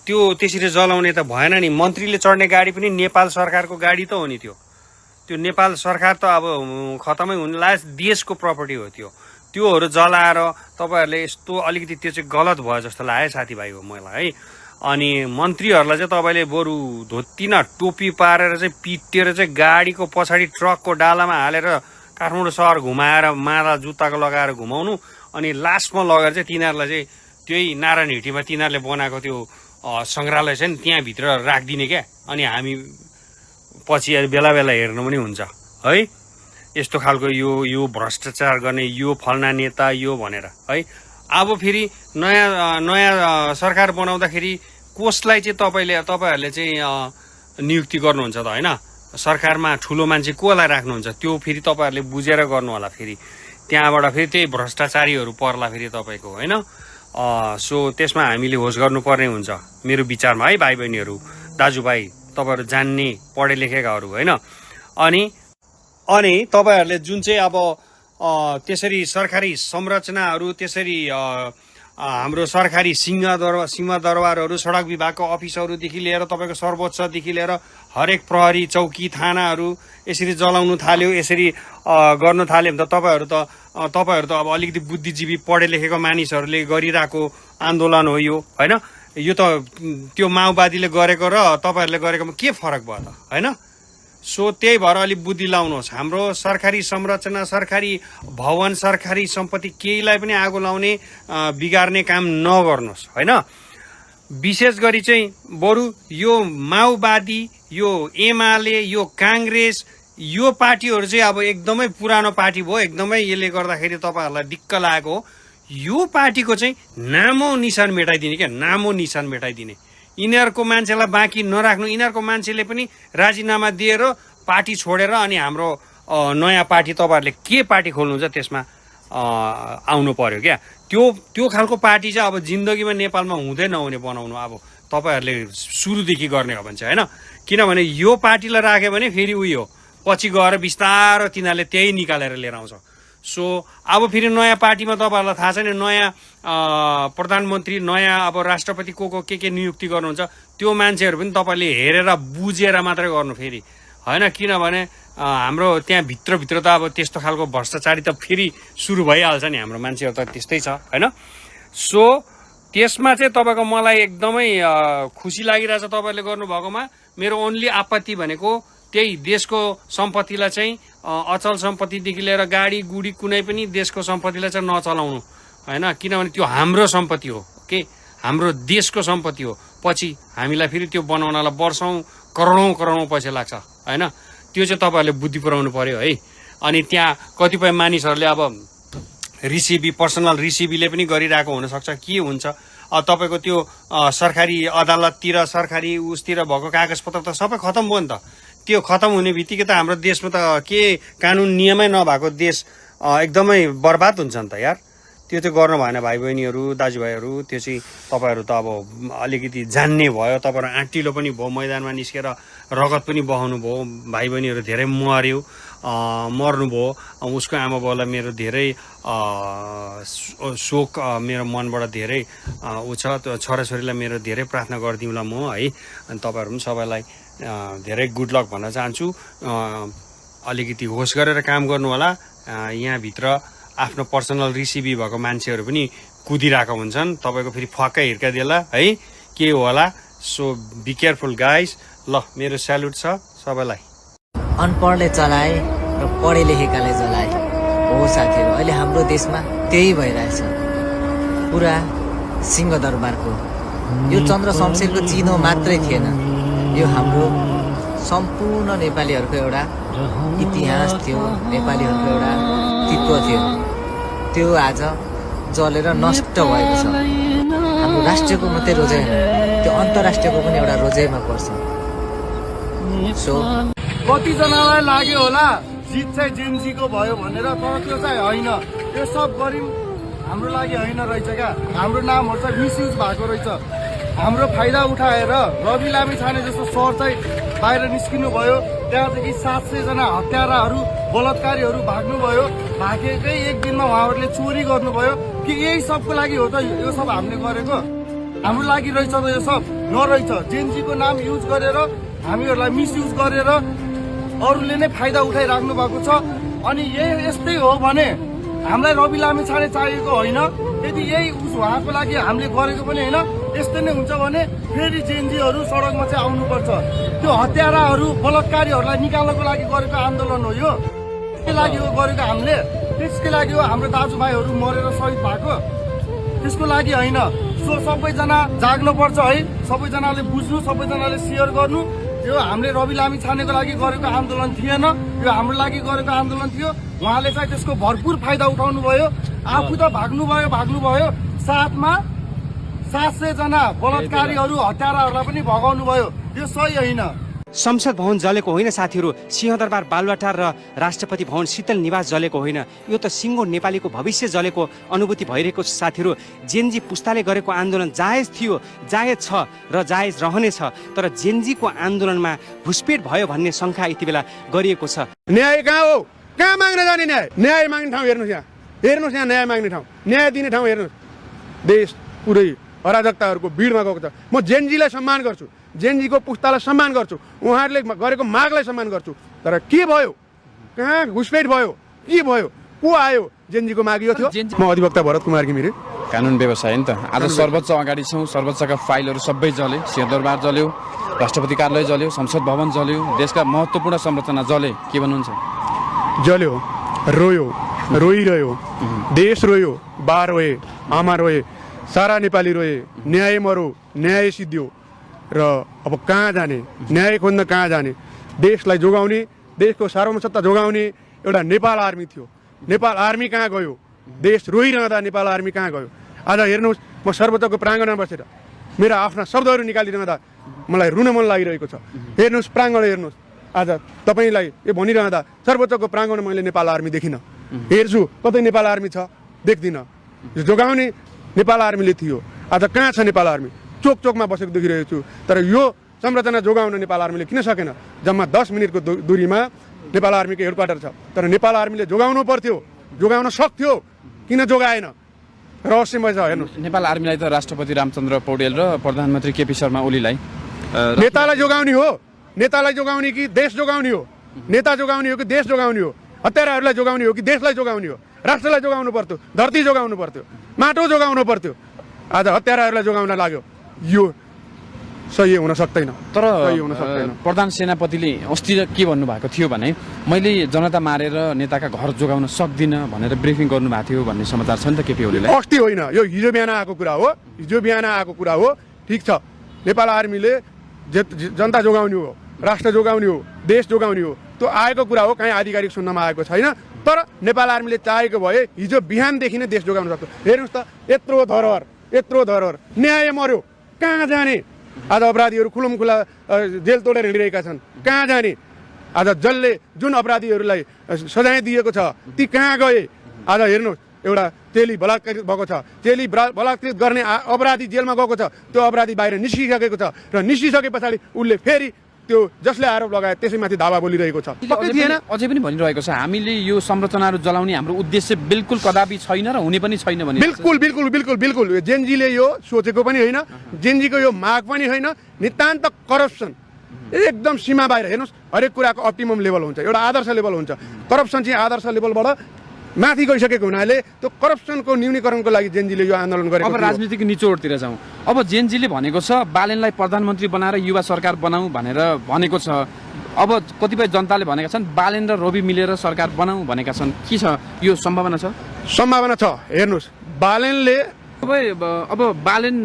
त्यो त्यसरी जलाउने त भएन नि। मन्त्रीले चढ्ने गाडी पनि नेपाल सरकारको गाडी त हो नि। त्यो नेपाल सरकार त अब खतमै हुन लाग्यो, देशको प्रपर्टी हो त्योहरू जलाएर तपाईँहरूले यस्तो अलिकति त्यो चाहिँ गलत भयो जस्तो लाग्यो साथीभाइ हो मलाई है। अनि मन्त्रीहरूलाई चाहिँ तपाईँले बरु धोती न टोपी पारेर चाहिँ पिटेर चाहिँ गाडीको पछाडि ट्रकको डालामा हालेर काठमाडौँ सहर घुमाएर माला जुत्ताको लगाएर घुमाउनु, अनि लास्टमा लगेर चाहिँ तिनीहरूलाई चाहिँ त्यही नारायण हिटीमा तिनीहरूले बनाएको त्यो सङ्ग्रहालय छ नि त्यहाँभित्र राखिदिने क्या। अनि हामी पछि बेला बेला हेर्नु पनि हुन्छ है। यस्तो खालको यो भ्रष्टाचार गर्ने यो फल्ना नेता यो भनेर है। अब फेरि नयाँ सरकार बनाउँदाखेरि कसलाई चाहिँ तपाईँहरूले चाहिँ नियुक्ति गर्नुहुन्छ त होइन? सरकारमा ठुलो मान्छे कसलाई राख्नुहुन्छ त्यो फेरि तपाईँहरूले बुझेर गर्नु होला। फेरि त्यहाँबाट फेरि त्यही भ्रष्टाचारीहरू पर्ला फेरि तपाईँको होइन। सो त्यसमा हामीले होस गर्नुपर्ने हुन्छ मेरो विचारमा है भाइ बहिनीहरू दाजुभाइ, तपाईँहरू जान्ने पढे लेखेकाहरू होइन। अनि तपाईँहरूले जुन चाहिँ अब त्यसरी सरकारी संरचनाहरू, त्यसरी हाम्रो सरकारी सिंहदरबारहरू, सडक विभागको अफिसहरूदेखि लिएर तपाईँको सर्वोच्चदेखि लिएर हरेक प्रहरी चौकी थानाहरू यसरी जलाउनु थाल्यो, यसरी गर्नु थाल्यो भने त तपाईँहरू त अब अलिकति बुद्धिजीवी पढे लेखेको मानिसहरूले गरिरहेको आन्दोलन हो यो होइन। यो त त्यो माओवादीले गरेको र तपाईँहरूले गरेकोमा के फरक भयो त होइन? सो त्यही भएर अलिक बुद्धि लाउनुहोस्। हाम्रो सरकारी संरचना, सरकारी भवन, सरकारी सम्पत्ति केहीलाई पनि आगो लाउने बिगार्ने काम नगर्नुहोस् होइन। विशेष गरी चाहिँ बरु यो माओवादी, यो एमाले, यो काङ्ग्रेस, यो पार्टीहरू चाहिँ अब एकदमै पुरानो पार्टी भयो, एकदमै यसले गर्दाखेरि तपाईँहरूलाई दिक्क लागेको हो। यो पार्टीको चाहिँ नामो निशान मेटाइदिने क्या, नामो निशान मेटाइदिने। यिनीहरूको मान्छेलाई बाँकी नराख्नु। यिनीहरूको मान्छेले पनि राजीनामा दिएर पार्टी छोडेर अनि हाम्रो नयाँ पार्टी तपाईँहरूले के पार्टी खोल्नुहुन्छ त्यसमा आउनु पर्यो क्या। त्यो खालको पार्टी चाहिँ अब जिन्दगीमा नेपालमा हुँदै नहुने बनाउनु अब तपाईँहरूले सुरुदेखि गर्ने हो भने चाहिँ होइन। किनभने यो पार्टीलाई राख्यो भने फेरि उयो पछि गएर बिस्तारो तिनीहरूले त्यही निकालेर लिएर आउँछ। सो अब फेरि नयाँ पार्टीमा तपाईँहरूलाई थाहा छ नि, नयाँ प्रधानमन्त्री, नयाँ अब राष्ट्रपति को के नियुक्ति गर्नुहुन्छ, त्यो मान्छेहरू पनि तपाईँले हेरेर बुझेर मात्रै गर्नु फेरि होइन। किनभने हाम्रो त्यहाँ भित्रभित्र त अब त्यस्तो खालको भ्रष्टाचारी त फेरि सुरु भइहाल्छ नि, हाम्रो मान्छेहरू त त्यस्तै छ होइन। सो त्यसमा चाहिँ तपाईँको मलाई एकदमै खुसी लागिरहेछ तपाईँहरूले गर्नुभएकोमा। मेरो ओन्ली आपत्ति भनेको त्यही देशको सम्पत्तिलाई चाहिँ अचल सम्पत्तिदेखि लिएर गाडी गुडी कुनै पनि देशको सम्पत्तिलाई चाहिँ नचलाउनु होइन। किनभने त्यो हाम्रो सम्पत्ति हो के, हाम्रो देशको सम्पत्ति हो। पछि हामीलाई फेरि त्यो बनाउनलाई वर्षौँ करोडौँ पैसा लाग्छ होइन। त्यो चाहिँ तपाईँहरूले बुद्धि पुऱ्याउनु पर्यो है। अनि त्यहाँ कतिपय मानिसहरूले अब पर्सनल रिसिभीले पनि गरिरहेको हुनसक्छ। के हुन्छ तपाईँको त्यो सरकारी अदालततिर सरकारी उसतिर भएको कागजपत्र त सबै खतम भयो नि त। त्यो खतम हुने बित्तिकै त हाम्रो देशमा त के कानुन नियमै नभएको देश एकदमै बर्बाद हुन्छ नि त यार। त्यो चाहिँ गर्नु भएन भाइ बहिनीहरू दाजुभाइहरू। त्यो चाहिँ तपाईँहरू त अब अलिकति जान्ने भयो, तपाईँहरू आँटिलो पनि भयो, मैदानमा निस्केर रगत पनि बहाउनु भयो। भाइ बहिनीहरू धेरै मर्नुभयो। उसको आमा बाउलाई मेरो धेरै शोक मेरो मनबाट धेरै ऊ छ। छोराछोरीलाई मेरो धेरै प्रार्थना गरिदिउँला म है। अनि तपाईँहरू पनि सबैलाई धेरै गुड लक भन्न चाहन्छु। अलिकति होस गरेर काम गर्नु होला। यहाँभित्र आफ्नो पर्सनल रिसिभी भएको मान्छेहरू पनि कुदिरहेको हुन्छन्। तपाईँको फेरि फक्कै हिर्काइदेला है, के होला। So be careful guys. ल मेरो स्याल्युट छ सबैलाई। अनपढले चलाए र पढे लेखेकाले जलाए हो साथीहरू। अहिले हाम्रो देशमा त्यही भइरहेछ। पुरा सिंहदरबारको यो चन्द्र शमशेरको चिनो मात्रै थिएन, यो हाम्रो सम्पूर्ण नेपालीहरूको एउटा इतिहास थियो, नेपालीहरूको एउटा अस्तित्व थियो। त्यो आज जलेर नष्ट भएको छ। हाम्रो राष्ट्रको मात्रै रोजाइ होइन, त्यो अन्तर्राष्ट्रियको पनि एउटा रोजाइमा पर्छ। सो कतिजनालाई लाग्यो होला जित चाहिँ जेनजीको भयो भनेर, तर त्यो चाहिँ होइन। यो सब गऱ्यौँ हाम्रो लागि होइन रहेछ क्या। हाम्रो नामहरू चाहिँ मिसयुज भएको रहेछ। हाम्रो फाइदा उठाएर रवि लामिछाने जस्तो सर चाहिँ बाहिर निस्किनु भयो। त्यहाँदेखि 700 जना हत्याराहरू बलात्कारीहरू भाग्नुभयो। भागेकै एक दिनमा उहाँहरूले चोरी गर्नुभयो। कि यही सबको लागि हो त यो सब हामीले गरेको? हाम्रो लागि रहेछ त यो सब? नरहेछ। जेनजीको नाम युज गरेर हामीहरूलाई मिसयुज गरेर अरूले नै फाइदा उठाइराख्नु भएको छ। अनि यही यस्तै हो भने हामीलाई रवि लामिछाने चाहिएको होइन। यदि यही उहाँको लागि हामीले गरेको पनि होइन, यस्तै नै हुन्छ भने फेरि जेनजीहरू सडकमा चाहिँ आउनुपर्छ। त्यो हत्याराहरू बलात्कारीहरूलाई निकाल्नको लागि गरेको आन्दोलन हो यो। त्यसकै लागि हो गरेको हामीले। त्यसकै लागि हो हाम्रो दाजुभाइहरू मरेर शहीद भएको। त्यसको लागि होइन। सो सबैजना जाग्नुपर्छ है। सबैजनाले बुझ्नु, सबैजनाले सेयर गर्नु। यो हामीले रवि लामिछानेको लागि गरेको आन्दोलन थिएन, यो हाम्रो लागि गरेको आन्दोलन थियो। उहाँले चाहिँ त्यसको भरपुर फाइदा उठाउनु भयो। आफू त भाग्नुभयो। साथमा 700 जना बलात्कारीहरू हत्याराहरूलाई पनि भगाउनु भयो। यो सही होइन। संसद भवन जलेको होइन साथीहरू, सिंहदरबार बालुवाटार र राष्ट्रपति भवन शीतल निवास जलेको होइन। यो त सिङ्गो नेपालीको भविष्य जलेको अनुभूति भइरहेको छ साथीहरू। जेनजी पुस्ताले गरेको आन्दोलन जायज थियो, जायज छ र जायज रहनेछ। तर जेनजीको आन्दोलनमा घुसपेट भयो भन्ने शङ्का यति बेला गरिएको छ। न्याय कहाँ हो? कहाँ माग्न जाने न्याय? न्याय माग्ने ठाउँ हेर्नुहोस् यहाँ न्याय माग्ने ठाउँ, न्याय दिने ठाउँ हेर्नुहोस्। देश पुरै अराजकताहरूको भिडमा गएको छ। म जेनजीलाई सम्मान गर्छु, जेनजीको पुस्तालाई सम्मान गर्छु, उहाँहरूले गरेको मागलाई सम्मान गर्छु। तर के भयो? कहाँ घुसपेट भयो? के भयो? को आयो? जेनजीको माग यो थियो। म अधिवक्ता भरत कुमार घिमिरे, कानुन व्यवसाय नि त। आज सर्वोच्च अगाडि छौँ। सर्वोच्चका फाइलहरू सबै जले। सिंहदरबार जल्यो, राष्ट्रपति कार्यालय जल्यो, संसद भवन जल्यो, देशका महत्त्वपूर्ण संरचना जले। के भन्नुहुन्छ? जल्यो, रोयो, रोइरह्यो, देश रोयो, बा रोए, आमा रोए, सारा नेपाली रोए। न्याय मरो, न्याय सिद्धियो। र अब कहाँ जाने? न्याय खोज्न कहाँ जाने? देशलाई जोगाउने, देशको सार्वभौमसत्ता जोगाउने एउटा नेपाल आर्मी थियो। नेपाल आर्मी कहाँ गयो? देश रोइरहँदा नेपाल आर्मी कहाँ गयो? आज हेर्नुहोस्, म सर्वोच्चको प्राङ्गणमा बसेर मेरा आफ्ना शब्दहरू निकालिरहँदा मलाई रुन मन लागिरहेको छ। हेर्नुहोस्, प्राङ्गण हेर्नुहोस्। आज तपाईँलाई यो भनिरहँदा सर्वोच्चको प्राङ्गण मैले नेपाल आर्मी देखिनँ। हेर्छु, कतै नेपाल आर्मी छ? देख्दिनँ। जोगाउने नेपाल आर्मीले थियो। आज कहाँ छ नेपाल आर्मी? चोक चोकमा बसेको देखिरहेको छु। तर यो संरचना जोगाउन नेपाल आर्मीले किन सकेन? जम्मा 10 मिनटको दूरीमा नेपाल आर्मीको हेडक्वार्टर छ। तर नेपाल आर्मीले जोगाउनु पर्थ्यो, जोगाउन सक्थ्यो, किन जोगाएन? रहस्यमय छ। हेर्नुहोस्, नेपाल आर्मीलाई त राष्ट्रपति रामचन्द्र पौडेल र प्रधानमन्त्री केपी शर्मा ओलीलाई नेतालाई जोगाउने हो? नेतालाई जोगाउने कि देश जोगाउने हो? नेता जोगाउने हो कि देश जोगाउने हो? हत्याराहरूलाई जोगाउने हो कि देशलाई जोगाउने हो? राष्ट्रलाई जोगाउनु पर्थ्यो, धरती जोगाउनु पर्थ्यो, माटो जोगाउनु पर्थ्यो। आज हत्याराहरूलाई जोगाउन लाग्यो। यो सही हुन सक्दैन। तर सही हुन सक्दैन। प्रधान सेनापतिले अस्ति के भन्नुभएको थियो भने मैले जनता मारेर नेताका घर जोगाउन सक्दिनँ भनेर ब्रिफिङ गर्नुभएको थियो भन्ने समाचार छ नि त केपी ओलीलाई। अस्ति होइन, यो हिजो बिहान आएको कुरा हो। हिजो बिहान आएको कुरा हो। ठिक छ, नेपाल आर्मीले जनता जोगाउने हो, राष्ट्र जोगाउने हो, देश जोगाउने हो, त्यो आएको कुरा हो। कहीँ आधिकारिक सुन्नमा आएको छैन। तर नेपाल आर्मीले चाहेको भए हिजो बिहानदेखि नै देश जोगाउन सक्छ। हेर्नुहोस् त, यत्रो धरोहर न्याय मर्यो, कहाँ जाने? आज अपराधीहरू खुलम खुला जेल तोडेर हिँडिरहेका छन्, कहाँ जाने? आज जसले जुन अपराधीहरूलाई सजाय दिएको छ ती कहाँ गए? आज हेर्नुहोस्, एउटा चेली बलात्कृत भएको छ, चेली बलात्कृत गर्ने अपराधी जेलमा गएको छ, त्यो अपराधी बाहिर निस्किसकेको छ र निस्किसके पछाडि उसले फेरि त्यो जसले आरोप लगाए त्यसैमाथि धावा बोलिरहेको छ। अझै पनि भनिरहेको छ हामीले यो संरचनाहरू जलाउने हाम्रो उद्देश्य बिल्कुल कदापि छैन र हुने पनि छैन भने। बिल्कुल जेनजीले यो सोचेको पनि होइन, जेनजीको यो माग पनि होइन। नितान्त करप्सन एकदम सीमा बाहिर। हेर्नुहोस्, हरेक कुराको अप्टिमम लेभल हुन्छ, एउटा आदर्श लेभल हुन्छ। करप्सन चाहिँ आदर्श लेभलबाट माथि गइसकेको हुनाले त्यो करप्सनको न्यूनीकरणको लागि जेनजीले यो आन्दोलन गरेको। अब राजनीतिक निचोडतिर जाउँ। अब जेनजीले भनेको छ बालेनलाई प्रधानमन्त्री बनाएर युवा सरकार बनाऊ भनेर भनेको छ। अब कतिपय जनताले भनेका छन् बालेन र रवि मिलेर सरकार बनाऊ भनेका छन्। के छ यो सम्भावना छ? सम्भावना छ। हेर्नुहोस्, बालेनले अब बालेन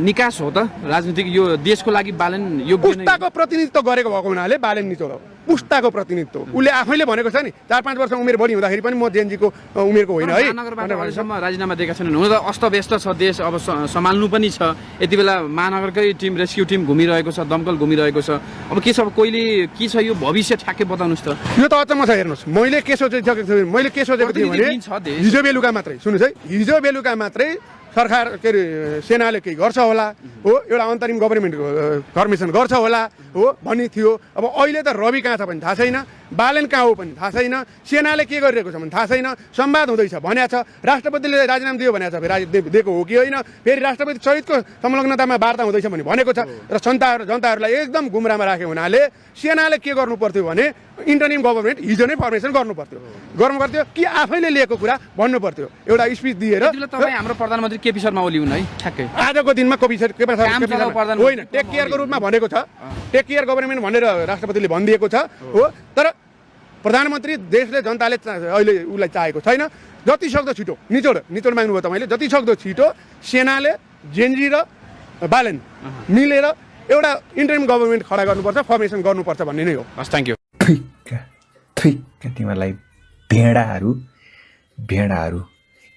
निकास हो त राजनीतिक यो देशको लागि बालेन यो पुस्ताको प्रतिनिधित्व गरेको भएको हुनाले बालेन निचोड हो। पुस्ताको प्रतिनिधित्व उसले आफैले भनेको छ नि। 4-5 वर्ष उमेर बढी हुँदाखेरि पनि म जेनजीको उमेरको होइन है। महानगरबाट अहिलेसम्म राजीनामा दिएका छैनन्। हुन त अस्तव्यस्त छ देश, अब सम्हाल्नु पनि छ। यति बेला महानगरकै टिम, रेस्क्यु टिम घुमिरहेको छ, दमकल घुमिरहेको छ। अब के छ, कोहीले के छ यो भविष्य ठ्याक्कै बताउनुहोस् त। यो त अचम्म छ। हेर्नुहोस्, मैले के सोचेको थिएँ भने हिजो बेलुका मात्रै, सुन्नुहोस् है, हिजो बेलुका मात्रै सरकार के अरे सेनाले केही गर्छ होला हो, एउटा अन्तरिम गभर्मेन्ट फर्मेसन गर्छ होला हो भन्ने थियो। अब अहिले त रवि कहाँ छ पनि थाहा छैन, बालेन कहाँ हो पनि थाहा छैन, सेनाले के गरिरहेको छ भने थाहा छैन। संवाद हुँदैछ भनेको छ, राष्ट्रपतिले राजीनामा दियो भनेको छ, दिएको हो कि होइन, फेरि राष्ट्रपति सहितको संलग्नतामा वार्ता हुँदैछ भने भनेको छ। र जनताहरूलाई एकदम गुमराहमा राख्यो हुनाले सेनाले के गर्नु पर्थ्यो भने इन्टरिम गभर्मेन्ट हिजो नै फर्मेसन गर्नु पर्थ्यो कि आफैले लिएको कुरा भन्नु पर्थ्यो। एउटा स्पिच दिएर तपाईँ हाम्रो प्रधानमन्त्री केपी शर्मा ओली हुन् है ठ्याक्कै। आजको दिनमा केपी शर्मा होइन, टेक केयरको रूपमा भनेको छ, टेक केयर गभर्मेन्ट भनेर राष्ट्रपतिले भनिदिएको छ हो। तर प्रधानमन्त्री देशले जनताले अहिले उसलाई चाहेको छैन। जति सक्दो छिटो निचोड माग्नुभयो तपाईँले, जति सक्दो छिटो सेनाले जेनजी र बालेन मिलेर एउटा इन्टरिम गभर्मेन्ट खडा गर्नुपर्छ, फर्मेसन गर्नुपर्छ भन्ने नै हो। हस्, थ्याङ्क यू। तिमीहरूलाई भेडाहरू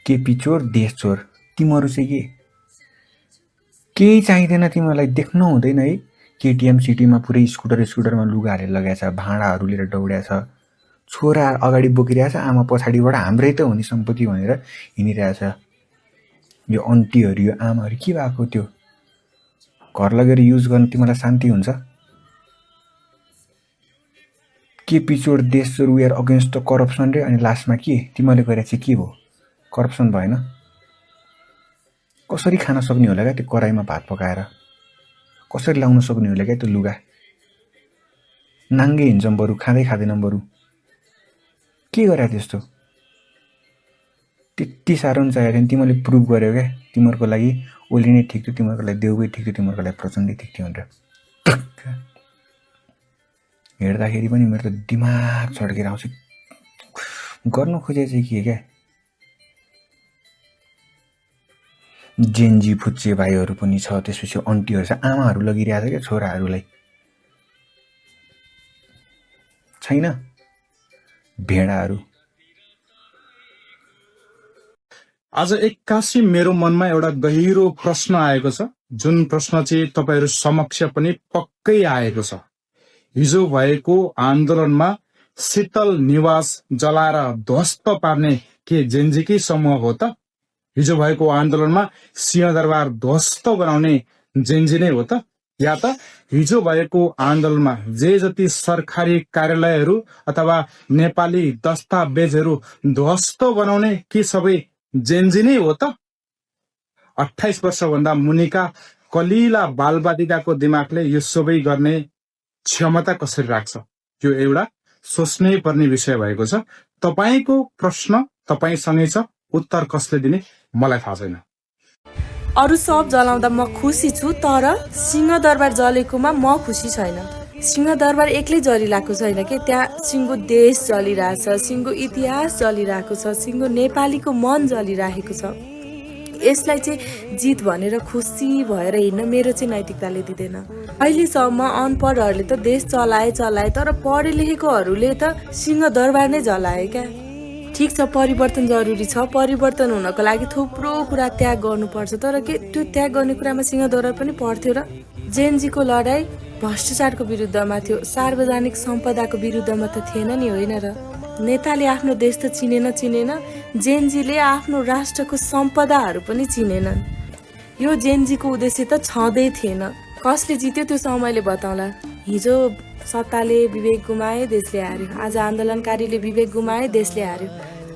केपी चोर देश चोर, तिमीहरू चाहिँ केही चाहिँदैन तिमीहरूलाई, देख्नु हुँदैन है। केटिएम सिटीमा पुरै स्कुटरमा लुगा हालेर लगाएछ, भाँडाहरू लिएर दौड्याछ, छोरा अगाडि बोकिरहेछ, आमा पछाडिबाट हाम्रै त हो नि सम्पत्ति भनेर हिँडिरहेछ। यो अन्टीहरू, यो आमाहरू के भएको? त्यो घर लगेर युज गर्न तिमीलाई शान्ति हुन्छ? केपी चोर देश चोर, we are against the corruption रे। अनि लास्टमा के तिमीले गरेर चाहिँ के भयो? करप्सन भएन? कसरी खान सक्ने होला क्या त्यो कराईमा भात पकाएर? कसरी लाउन सक्ने होला क्या त्यो लुगा? नाङ्गे हिँड्छौँ बरु, खाँदैनौँ बरु। के गरे त्यस्तो? त्यति साह्रो पनि चाहिएको थिएन। तिमीले प्रुभ गर्यो क्या तिमीहरूको लागि ओली नै ठिक थियो, तिमीहरूको लागि देउबै ठिक थियो, तिमीहरूको लागि प्रचण्डै ठिक थियो भनेर। हेर्दाखेरि पनि मेरो त दिमाग छड्केर आउँछ। गर्नु खोजे चाहिँ के क्या? जेनजी फुच्चे भाइहरू पनि छ, त्यसपछि अन्टीहरू छ, आमाहरू लगिरहेछ क्या छोराहरूलाई। छैन भेडाहरू। आज एक्कासी मेरो मनमा एउटा गहिरो प्रश्न आएको छ, जुन प्रश्न चाहिँ तपाईहरू समक्ष पनि पक्कै आएको छ। हिजो भएको आन्दोलनमा शीतल निवास जलाएर ध्वस्त पार्ने के जेनजीकै समूह हो त? हिजो भएको आन्दोलनमा सिंहदरबार ध्वस्त बनाउने जेनजी नै हो त? या त हिजो भएको आन्दोलनमा जे जति सरकारी कार्यालयहरू अथवा नेपाली दस्तावेजहरू ध्वस्त बनाउने के सबै जेनजी नै हो त? 28 वर्षभन्दा मुनिका कलिला बालबालिकाको दिमागले यो सबै गर्ने क्षमता कसरी राख्छ? यो एउटा सोच्नै पर्ने विषय भएको छ। तपाईँको प्रश्न तपाईँसँगै छ, उत्तर कसले दिने मलाई थाहा छैन। अरू सब जलाउँदा म खुसी छु, तर सिंहदरबार जलेकोमा म खुसी छैन। सिंहदरबार एक्लै जलिरहेको छैन कि, त्यहाँ सिङ्गो देश जलिरहेछ, सिङ्गो इतिहास जलिरहेको छ, सिङ्गो नेपालीको मन जलिरहेको छ। यसलाई चाहिँ जित भनेर खुसी भएर हिँड्न मेरो चाहिँ नैतिकताले दिँदैन। अहिलेसम्म अनपढहरूले त देश चलाए, तर पढे लेखेकोहरूले त सिंहदरबार नै जलाए क्या। ठिक छ, परिवर्तन जरुरी छ, परिवर्तन हुनको लागि थुप्रो कुरा त्याग गर्नुपर्छ, तर के त्यो त्याग गर्ने कुरामा सिंहदरबार पनि पर्थ्यो र? जेनजीको लडाई भ्रष्टाचारको विरुद्धमा थियो, सार्वजनिक सम्पदाको विरुद्धमा त थिएन नि, होइन र? नेताले आफ्नो देश त चिनेन, जेनजीले आफ्नो राष्ट्रको सम्पदाहरू पनि चिनेनन्। यो जेनजीको उद्देश्य त छँदै थिएन। कसले जित्यो त्यो समयले बताउला। हिजो सत्ताले विवेक गुमाए, देशले हार्यो। आज आन्दोलनकारीले विवेक गुमाए, देशले हार्यो।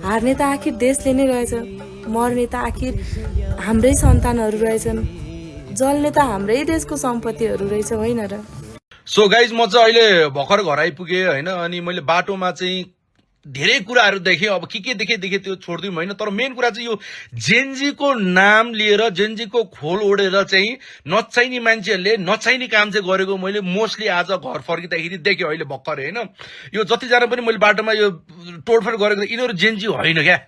हार्ने त आखिर देशले नै रहेछ, मर्ने त आखिर हाम्रै सन्तानहरू रहेछन्, जल्ने त हाम्रै देशको सम्पत्तिहरू रहेछ, होइन र? सो गाइज, म चाहिँ अहिले भर्खर घर आइपुगेँ होइन। अनि मैले बाटोमा चाहिँ धेरै कुराहरू देखेँ। अब के देखेँ त्यो छोडिदिउँ होइन। तर मेन कुरा चाहिँ यो जेनजीको नाम लिएर, जेनजीको खोल ओढेर चाहिँ नचाहिने मान्छेहरूले नचाहिने काम चाहिँ गरेको मैले मोस्टली आज घर फर्किँदाखेरि देखेँ अहिले भर्खर होइन। यो जतिजना पनि मैले बाटोमा यो तोडफोड गरेको यिनीहरू जेनजी होइन क्या।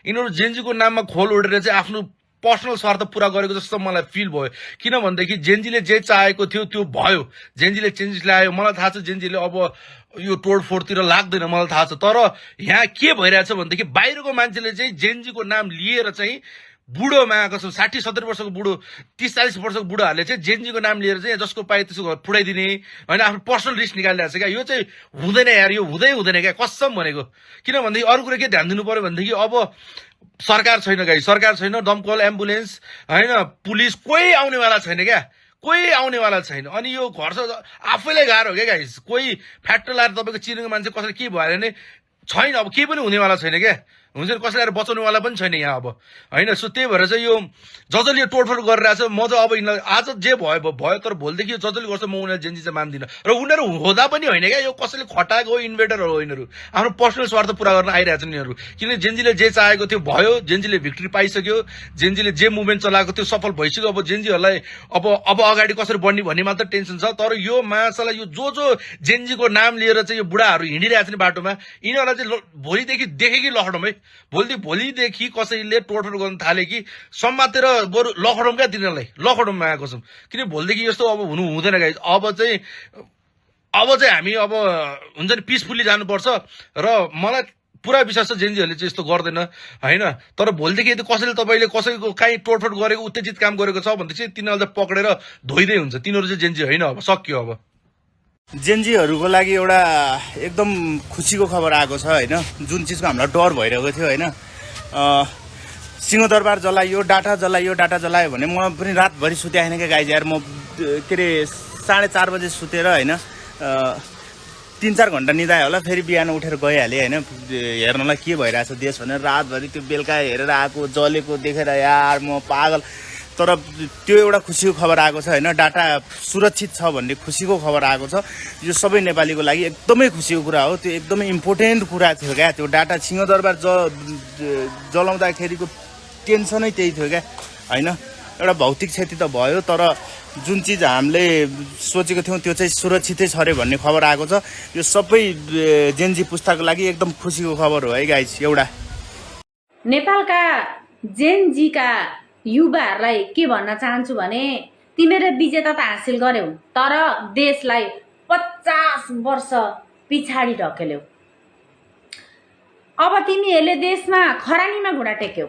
यिनीहरू जेनजीको नाममा खोल ओढेर चाहिँ आफ्नो पर्सनल स्वार्थ पूरा गरेको जस्तो मलाई फिल भयो। किनभनेदेखि जेनजीले जे चाहेको थियो त्यो भयो। जेनजीले चेन्जेस ल्यायो। मलाई थाहा छ जेनजीले अब यो तोडफोडतिर लाग्दैन, मलाई थाहा छ। तर यहाँ के भइरहेछ भनेदेखि बाहिरको मान्छेले चाहिँ जेनजीको नाम लिएर चाहिँ बुढो मागेको छ, 60-70 वर्षको बुढो, 30-40 वर्षको बुढोहरूले चाहिँ जेनजीको नाम लिएर चाहिँ जसको पाए त्यसको घर फुटाइदिने होइन, आफ्नो पर्सनल रिस्क निकालिरहेको छ क्या। यो चाहिँ हुँदैन यार, यो हुँदैन क्या, कसम भनेको। किनभनेदेखि अरू कुरा के ध्यान दिनु पर्यो भनेदेखि अब सरकार छैन गाइस, सरकार छैन, दमकल, एम्बुलेन्स होइन, पुलिस कोही आउनेवाला छैन क्या, कोही आउनेवाला छैन। अनि यो घर आफैलाई गाह्रो हो क्या गाइस। कोही फ्याक्टर लाएर तपाईँको चिनेको मान्छे कसैले के भयो भने छैन, अब केही पनि हुनेवाला छैन क्या। हुन्छ नि, कसैलाई बचाउनेवाला पनि छैन यहाँ अब होइन। सो त्यही भएर चाहिँ यो जसले यो तोडफोड गरिरहेछ, म चाहिँ अब यिनीलाई आज जे भयो, तर भोलिदेखि यो जसले गर्छ म उनीहरू जेनजी चाहिँ मान्दिनँ। र उनीहरू हुँदा पनि होइन क्या, यो कसैले खटाएको इन्भेटर हो यिनीहरू, आफ्नो पर्सनल स्वार्थ पुरा गर्न आइरहेछन् यिनीहरू। किनकि जेनजीले जे चाहेको थियो भयो, जेनजीले भिक्ट्री पाइसक्यो, जेनजीले जे मुभमेन्ट चलाएको थियो सफल भइसक्यो। अब जेनजीहरूलाई अब अगाडि कसरी बढ्ने भन्ने मात्र टेन्सन छ। तर यो माछालाई यो जो जेनजीको नाम लिएर चाहिँ यो बुढाहरू हिँडिरहेछ नि बाटोमा, यिनीहरूलाई चाहिँ भोलिदेखि देखे कि लखडम है, भोलिदेखि कसैले तोडफोड गर्न थाले कि समातेर बरु लखडम क्या तिनीहरूलाई, लखडममा आएको छौँ। किन भोलिदेखि यस्तो अब हुँदैन गाइस। अब चाहिँ हामी अब हुन्छ नि पिसफुल्ली जानुपर्छ। र मलाई पुरा विश्वास छ जेनजीहरूले चाहिँ यस्तो गर्दैन होइन। तर भोलिदेखि यदि कसैले तपाईँले कसैको काहीँ तोडफोड गरेको, उत्तेजित काम गरेको छ भने चाहिँ तिनीहरूलाई चाहिँ पक्रेर धोइदै हुन्छ। तिनीहरू चाहिँ जेनजी होइन, अब सक्यो। अब जेनजीहरूको लागि एउटा एकदम खुसीको खबर आएको छ होइन। जुन चिजको हामीलाई डर भइरहेको थियो होइन, सिंहदरबार जलायो, डाटा जलायो भने म पनि रातभरि सुते आएन क्या गाइज यार। म के अरे 4:30 बजे सुतेर होइन 3-4 घन्टा निदाएँ होला, फेरि बिहान उठेर गइहालेँ होइन हेर्नलाई के भइरहेछ देश भनेर। रातभरि त्यो बेलुका हेरेर आएको, जलेको देखेर यार म पागल। तर त्यो एउटा खुसीको खबर आएको छ होइन, डाटा सुरक्षित छ भन्ने खुसीको खबर आएको छ। यो सबै नेपालीको लागि एकदमै खुसीको कुरा हो, त्यो एकदमै इम्पोर्टेन्ट कुरा थियो क्या। त्यो डाटा सिंहदरबार जलाउँदाखेरिको टेन्सनै त्यही थियो क्या होइन। एउटा भौतिक क्षति त भयो, तर जुन चिज हामीले सोचेको थियौँ त्यो चाहिँ सुरक्षितै छ अरे भन्ने खबर आएको छ। यो सबै जेनजी पुस्ताको लागि एकदम खुसीको खबर हो है गाइस। एउटा नेपालका जेनजीका युवाहरूलाई के भन्न चाहन्छु भने तिमीले विजेता त हासिल गर्यौ, तर देशलाई 50 वर्ष पछाडि ढकेल्यौ। अब तिमीहरूले देशमा खरानीमा घुँडा टेक्यौ।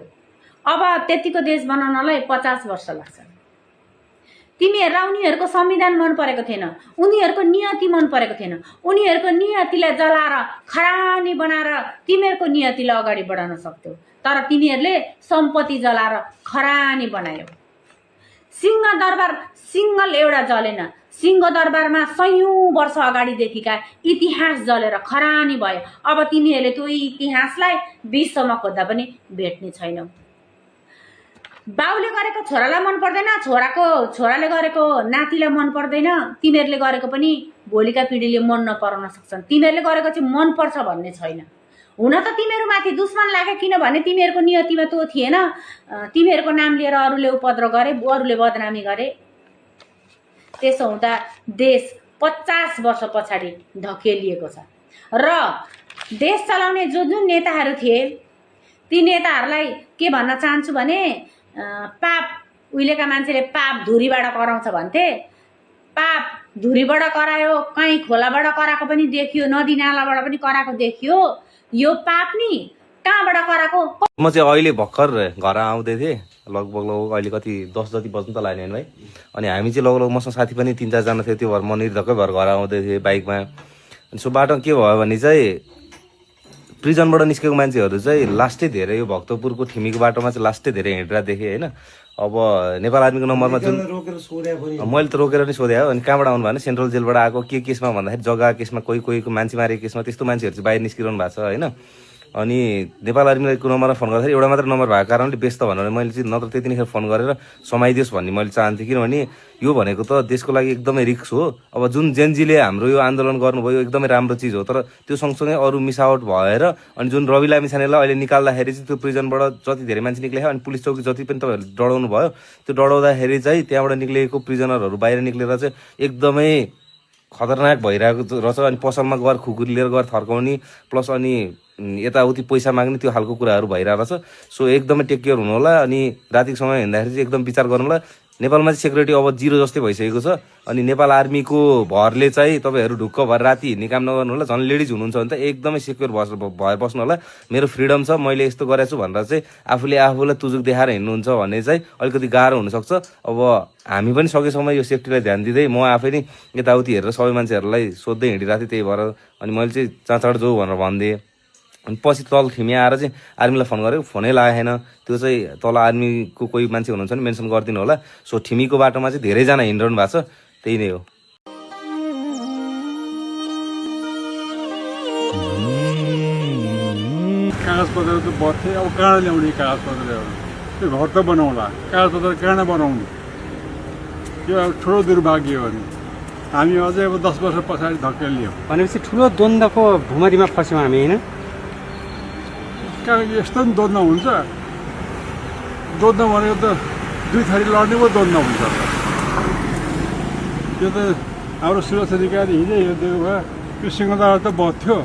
अब त्यतिको देश बनाउनलाई 50 वर्ष लाग्छ। तिमीहरूलाई उनीहरूको संविधान मन परेको थिएन, उनीहरूको नियति मन परेको थिएन। उनीहरूको नियतिलाई जलाएर खरानी बनाएर तिमीहरूको नियतिलाई अगाडि बढाउन सक्थ्यौ, तर तिमीहरूले सम्पत्ति जलाएर खरानी बनायौ। सिंहदरबार सिंगल एउटा जलेन, सिंहदरबारमा 100औं वर्ष अगाडिदेखिका इतिहास जलेर खरानी भयो। अब तिमीहरूले त्यो इतिहासलाई विश्वमा खोज्दा पनि भेट्ने छैनौ। बाउले गरेको छोरालाई मन पर्दैन, छोराले गरेको नातिलाई मन पर्दैन। तिमीहरूले गरेको पनि भोलिका पिँढीले मन नपराउन सक्छन्। तिमीहरूले गरेको चाहिँ मन पर्छ भन्ने छैन। हुन त तिमीहरूमाथि दुश्मन लाग्यो किनभने तिमीहरूको नियतिमा त्यो थिएन, तिमीहरूको नाम लिएर अरूले उपद्रव गरे, अरूले बदनामी गरे। त्यसो हुँदा देश 50 वर्ष पछाडि धकेलिएको छ र देश चलाउने जुन नेताहरू थिए ती नेताहरूलाई के भन्न चाहन्छु भने पाप उहिलेका मान्छेले पाप धुरीबाट कराउँछ भन्थे, पाप धुरीबाट करायो, कहीँ खोलाबाट कराएको पनि देखियो, नदी नालाबाट पनि कराएको देखियो। यो पाप नि कहाँबाट कराएको? म चाहिँ अहिले भर्खर घर आउँदै थिएँ, लगभग अहिले कति 10 जति बज्नु त लाग्यो भाइ। अनि हामी चाहिँ लगभग मसँग साथी पनि 3-4 जना थियो, त्यो भएर म निर्धक्कै भएर घर आउँदै थिएँ बाइकमा। अनि सो बाटो के भयो भने चाहिँ प्रिजनबाट निस्केको मान्छेहरू चाहिँ लास्टै धेरै यो भक्तपुरको ठिमीको बाटोमा चाहिँ लास्टै धेरै हिँडेर देखेँ होइन। अब नेपाल आर्मीको नम्बरमा जुन मैले त रोकेर नै सोधेँ हो। अनि कहाँबाट आउनु भने सेन्ट्रल जेलबाट आएको, के केसमा भन्दाखेरि जग्गा केसमा, कोहीको मान्छे मारेको केसमा, त्यस्तो मान्छेहरू चाहिँ बाहिर निस्किरहनु भएको छ होइन। अनि नेपाल आर्मीको नम्बरमा फोन गर्दाखेरि एउटा मात्र नम्बर भएको कारणले व्यस्त भनेर मैले चाहिँ नत्र त्यतिखेर फोन गरेर समाइदियोस् भन्ने मैले चाहन्थेँ। किनभने यो भनेको त देशको लागि एकदमै रिस्क हो। अब जुन जेनजीले हाम्रो यो आन्दोलन गर्नुभयो एकदमै राम्रो चिज हो, तर त्यो सँगसँगै अरू मिसआउट भएर अनि जुन रवि लामिछानेलाई अहिले निकाल्दाखेरि चाहिँ त्यो प्रिजनबाट जति धेरै मान्छे निक्ले अनि पुलिस चौकी जति पनि तपाईँहरूले डराउनु भयो, त्यो डराउँदाखेरि चाहिँ त्यहाँबाट निक्लेको प्रिजनरहरू बाहिर निक्लेर चाहिँ एकदमै खतरनाक भइरहेको रहेछ। अनि पसलमा गएर खुकुरी लिएर गएर थर्काउने प्लस अनि यताउति पैसा माग्ने त्यो खालको कुराहरू भइरहेको छ। सो एकदमै टेक केयर हुनु होला। अनि रातिको समय हिँड्दाखेरि चाहिँ एकदम विचार गर्नु होला। नेपालमा चाहिँ सेक्युरिटी अब 0 जस्तै भइसकेको छ। अनि नेपाल आर्मीको भरले चाहिँ तपाईँहरू ढुक्क भएर राति हिँड्ने काम नगर्नु होला। झन् लेडिज हुनुहुन्छ भने त एकदमै सिक्योर भएर बस्नु होला। मेरो फ्रिडम छ, मैले यस्तो गरेको छु भनेर चाहिँ आफूलाई तुजुक देखाएर हिँड्नुहुन्छ भने चाहिँ अलिकति गाह्रो हुनसक्छ। अब हामी पनि सकेसम्म यो सेफ्टीलाई ध्यान दिँदै म आफै नै यताउति हेरेर सबै मान्छेहरूलाई सोध्दै हिँडिरहेको थिएँ। त्यही भएर अनि मैले चाहिँ चाँचाड जाऊ भनेर भनिदिएँ। अनि पछि तल ठिमी आएर चाहिँ आर्मीलाई फोन गरेको, फोनै लागेन। त्यो चाहिँ तल आर्मीको कोही मान्छे हुनुहुन्छ भने मेन्सन गरिदिनु होला। सो ठिमीको बाटोमा चाहिँ धेरैजना हिँडिरहनु भएको छ, त्यही नै हो। कागजपत्र त बढ्थे, अब कहाँ ल्याउने कागजपत्रहरू? त्यो घर त बनाउला, कागजपत्र कहाँ बनाउनु? यो अब ठुलो दुर्भाग्य हो। नि हामी अझै अब 10 वर्ष पछाडि धकेलियौँ भनेपछि ठुलो द्वन्द्वको भुमरीमा फस्यौँ हामी होइन। यस्तो पनि द्वन्द्व हुन्छ। द्वन्द्व भनेको त 2 थरी लड्ने पो द्वन्द्व हुन्छ। त्यो त हाम्रो सुरक्षा अधिकारी हिजै हेरिदिएको भए त्यो सिंहदरबार त बस्थ्यो,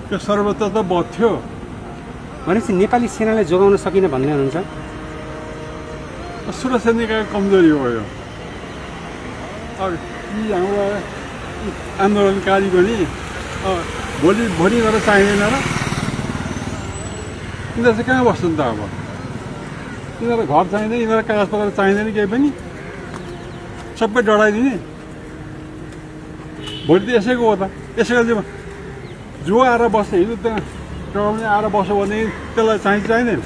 त्यो सर्वोच्च त बस्थ्यो। भनेपछि नेपाली सेनालाई जोगाउन सकिन भन्ने हुनुहुन्छ? सुरक्षा निकायको कमजोरी हो यो। अब यी हाम्रो आन्दोलनकारीको नि भोलि गरेर चाहिँदैन र यिनीहरू चाहिँ कहाँ बस्छन् त? अब यिनीहरू घर चाहिँदैन, यिनीहरू कागजपत्र चाहिँदैन, केही पनि सबै डढाइदिने। भोलि त यसैको हो त। यसैको चाहिँ जो आएर बस्छ, हिजो त्यहाँ डराउने आएर बस्यो भने त्यसलाई चाहिँदैन।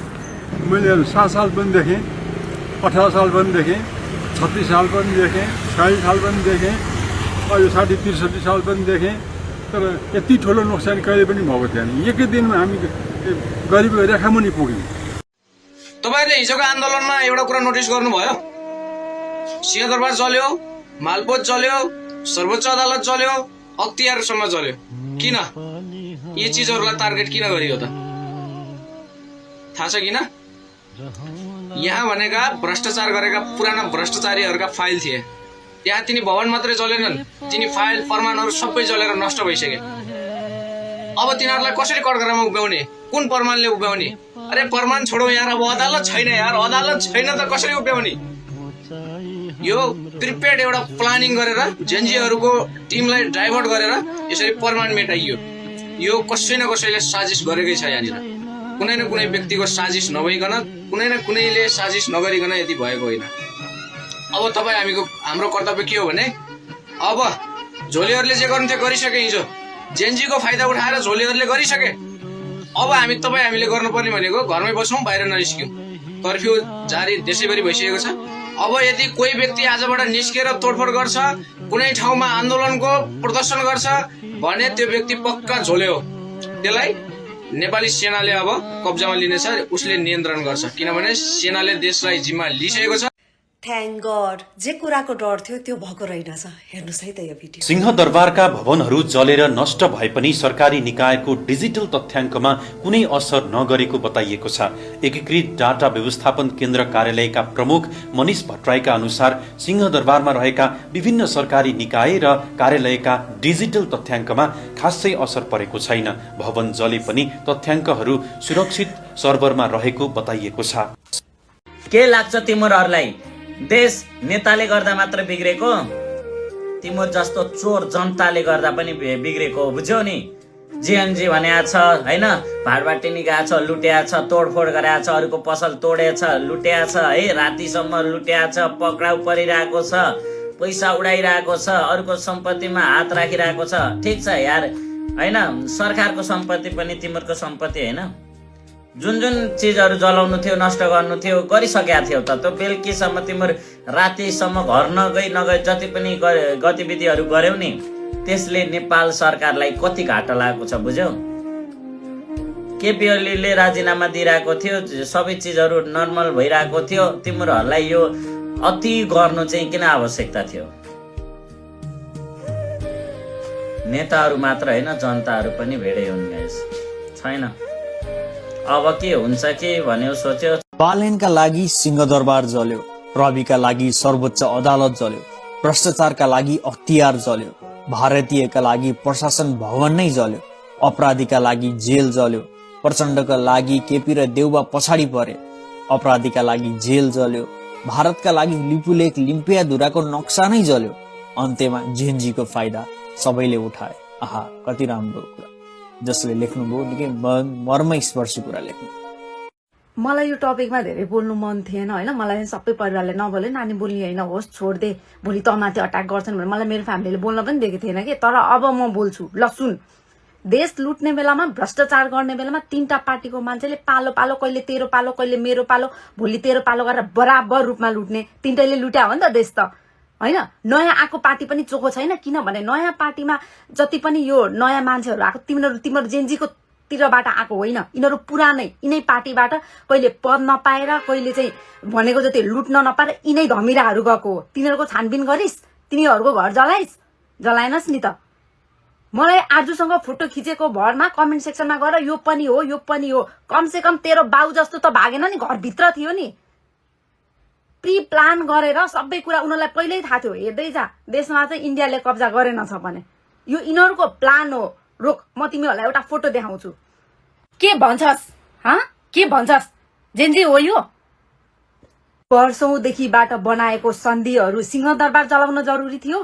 मैले 7 साल पनि देखेँ, 18 साल पनि देखेँ, 36 साल पनि देखेँ, 40 साल पनि देखेँ, यो 60-63 साल पनि देखेँ। तर यति ठुलो नोक्सानी कहिले पनि भएको थिएन। एकै दिनमा हामी गरिबी रेखामुनि पुग्यौँ। तपाईँहरूले हिजोको आन्दोलनमा एउटा कुरा नोटिस गर्नुभयो? सिंहदरबार चल्यो, मालपोत चल्यो, सर्वोच्च अदालत चल्यो, अख्तियारसम्म चल्यो। किन यी चिजहरूलाई टार्गेट किन गरियो त? थाहा छ किन? यहाँ भनेका भ्रष्टाचार गरेका पुराना भ्रष्टाचारीहरूका फाइल थिए। त्यहाँ तिनी भवन मात्रै चलेनन्, तिनी फाइल फरमानहरू सबै चलेर नष्ट भइसके। अब तिनीहरूलाई कसरी कठघरामा उभ्याउने? कुन फरमानले उभ्याउने? अरे फरमान छोडौ यार, अब अदालत छैन यार, अदालत छैन त कसरी उभ्याउने? यो प्रिपेड एउटा प्लानिङ गरेर जेनजीहरूको टिमलाई डाइभर्ट गरेर यसरी फरमान मेटाइयो। यो कसै न कसैले साजिस गरेकै छ। यहाँनिर कुनै न कुनै व्यक्तिको साजिस नभइकन, कुनै न कुनैले साजिस नगरिकन यति भएको होइन। अब हाम्रो कर्तव्य के हो भने, अब झोलेहरूले जे गर्नु थियो गरिसके। हिजो जेनजीको फाइदा उठाएर झोलेहरूले गरिसके। अब हामीले गर्नुपर्ने भनेको घरमै बसौँ, बाहिर ननिस्क्यौँ। कर्फ्यू जारी देशैभरि भइसकेको छ। अब यदि कोही व्यक्ति आजबाट निस्केर तोडफोड गर्छ, कुनै ठाउँमा आन्दोलनको प्रदर्शन गर्छ भने त्यो व्यक्ति पक्का झोले हो। त्यसलाई नेपाली सेनाले अब कब्जामा लिनेछ, उसले नियन्त्रण गर्छ। किनभने सेनाले देशलाई जिम्मा लिइसकेको छ। थ्याङ्क गड जे कुराको डर थियो त्यो भएको रहेनछ। हेर्नुहोस् है त यो भिडियो। सिंहदरबारका भवनहरू जलेर नष्ट भए पनि सरकारी निकायको डिजिटल तथ्याङ्कमा कुनै असर नगरेको बताइएको छ। एकीकृत डाटा व्यवस्थापन केन्द्र कार्यालयका प्रमुख मनिष भट्टराईका अनुसार सिंहदरबारमा रहेका विभिन्न सरकारी निकाय र कार्यालयका डिजिटल तथ्याङ्कमा खासै असर परेको छैन। भवन जले पनि तथ्याङ्कहरू सुरक्षित सर्भरमा रहेको बताइएको छ। के लाग्छ तिमीहरूलाई देश नेताले गर्दा मात्र बिग्रेको? तिम्रो जस्तो चोर जनताले गर्दा पनि बिग्रेको हो, बुझ्यौ नि? जीएनजी भनेको छ हैन, भाडबाटी निकाएको छ, लुट्या छ, तोडफोड गरेको छ, अरूको पसल तोडेछ, लुट्या छ है, रातिसम्म लुट्या छ, पक्राउ परिरहेको छ, पैसा उडाइरहेको छ, अरूको सम्पत्तिमा हात राखिरहेको छ। ठिक छ यार हैन, सरकारको सम्पत्ति पनि तिमीहरूको सम्पत्ति हैन। जुन जुन चिजहरू जलाउनु थियो, नष्ट गर्नु थियो, गरिसकेका थियौ त। त्यो बेलुकीसम्म तिम्रो रातिसम्म घर नगई जति पनि गतिविधिहरू गर्यौ नि, त्यसले नेपाल सरकारलाई कति घाटा लागेको छ बुझ्यौ? केपी ओलीले राजीनामा दिइरहेको थियो, सबै चिजहरू नर्मल भइरहेको थियो, तिमीहरूलाई यो अति गर्नु चाहिँ किन आवश्यकता थियो? नेताहरू मात्र होइन, जनताहरू पनि भेडै हुन् गाइस, छैन। अब के हुन्छ के भन्यो सोच्यो। बालेनका लागि सिंहदरबार जल्यो, रविका लागि सर्वोच्च अदालत जल्यो, भ्रष्टाचारका लागि अख्तियार जल्यो, भारतीयका लागि प्रशासन भवन नै जल्यो, अपराधीका लागि जेल जल्यो, प्रचण्डका लागि केपी र देउबा पछाडि परे, अपराधीका लागि जेल जल्यो, भारतका लागि लिपुलेक लिम्पियाधुराको नक्सा नै जल्यो, अन्त्यमा जेएनजीको फाइदा सबैले उठाए। आहा, कति राम्रो कुरा। जसले लेख्नुभयो निकै मर्मस्पर्शी कुरा लेख्नु। मलाई यो टपिकमा धेरै बोल्नु मन थिएन होइन। मलाई सबै परिवारले नबोले नानी बोल्ने होइन, होस् छोड्दे, भोलि तमाथि अट्याक गर्छन् भने मलाई मेरो फ्यामिलीले बोल्न पनि दिएको थिएन कि। तर अब म बोल्छु। ल सुन, देश लुट्ने बेलामा, भ्रष्टाचार गर्ने बेलामा तीनटा पार्टीको मान्छेले पालो पालो, कहिले तेरो पालो कहिले मेरो पालो, भोलि तेरो पालो गरेर बराबर रूपमा लुट्ने, तीनटैले लुट्या हो नि त देश त होइन। नयाँ आएको पार्टी पनि चोखो छैन, किनभने नयाँ पार्टीमा जति पनि यो नयाँ मान्छेहरू आएको, तिमीहरू जेएनजीको तिरबाट आएको होइन, यिनीहरू पुरानै यिनै पार्टीबाट कहिले पद नपाएर, कहिले चाहिँ भनेको जति लुट्न नपाएर यिनै धमिराहरू गएको हो। तिनीहरूको छानबिन गरिस्, तिनीहरूको घर जलाएनस् नि त। मलाई आर्जुसँग फोटो खिचेको भरमा कमेन्ट सेक्सनमा गएर यो पनि हो, यो पनि हो, कमसे कम तेरो बाउ जस्तो त भागेन नि, घरभित्र थियो नि। प्री प्लान गरेर सबै कुरा उनीहरूलाई पहिल्यै थाहा थियो। हेर्दै जा, देशमा चाहिँ इन्डियाले कब्जा गरेनछ भने यो यिनीहरूको प्लान हो। रोक, म तिमीहरूलाई एउटा फोटो देखाउँछु। के भन्छस्? के भन्छस्? जेएनजी हो यो? वर्षौंदेखिबाट बनाएको सन्धिहरू सिंहदरबार जलाउन जरुरी थियो?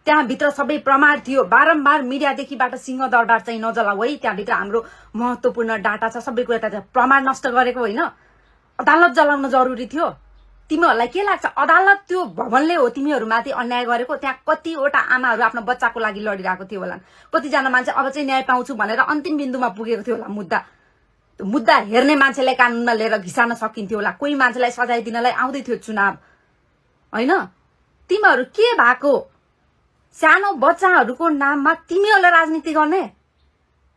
त्यहाँभित्र सबै प्रमाण थियो। बारम्बार मिडियादेखिबाट सिंहदरबार चाहिँ नजलाऊ है, त्यहाँभित्र हाम्रो महत्वपूर्ण डाटा छ, सबै कुरा छ। प्रमाण नष्ट गरेको होइन, अदालत जलाउन जरुरी थियो। तिमीहरूलाई के लाग्छ अदालत त्यो भवनले हो तिमीहरूमाथि अन्याय गरेको? त्यहाँ कतिवटा आमाहरू आफ्नो बच्चाको लागि लडिरहेको थियो होला, कतिजना मान्छे अब चाहिँ न्याय पाउँछु भनेर अन्तिम बिन्दुमा पुगेको थियो होला। मुद्दा हेर्ने मान्छेलाई कानुनमा लिएर घिसार्न सकिन्थ्यो होला, कोही मान्छेलाई सजाय दिनलाई आउँदै थियो चुनाव होइन। तिमीहरू के भएको? सानो बच्चाहरूको नाममा तिमीहरूले राजनीति गर्ने?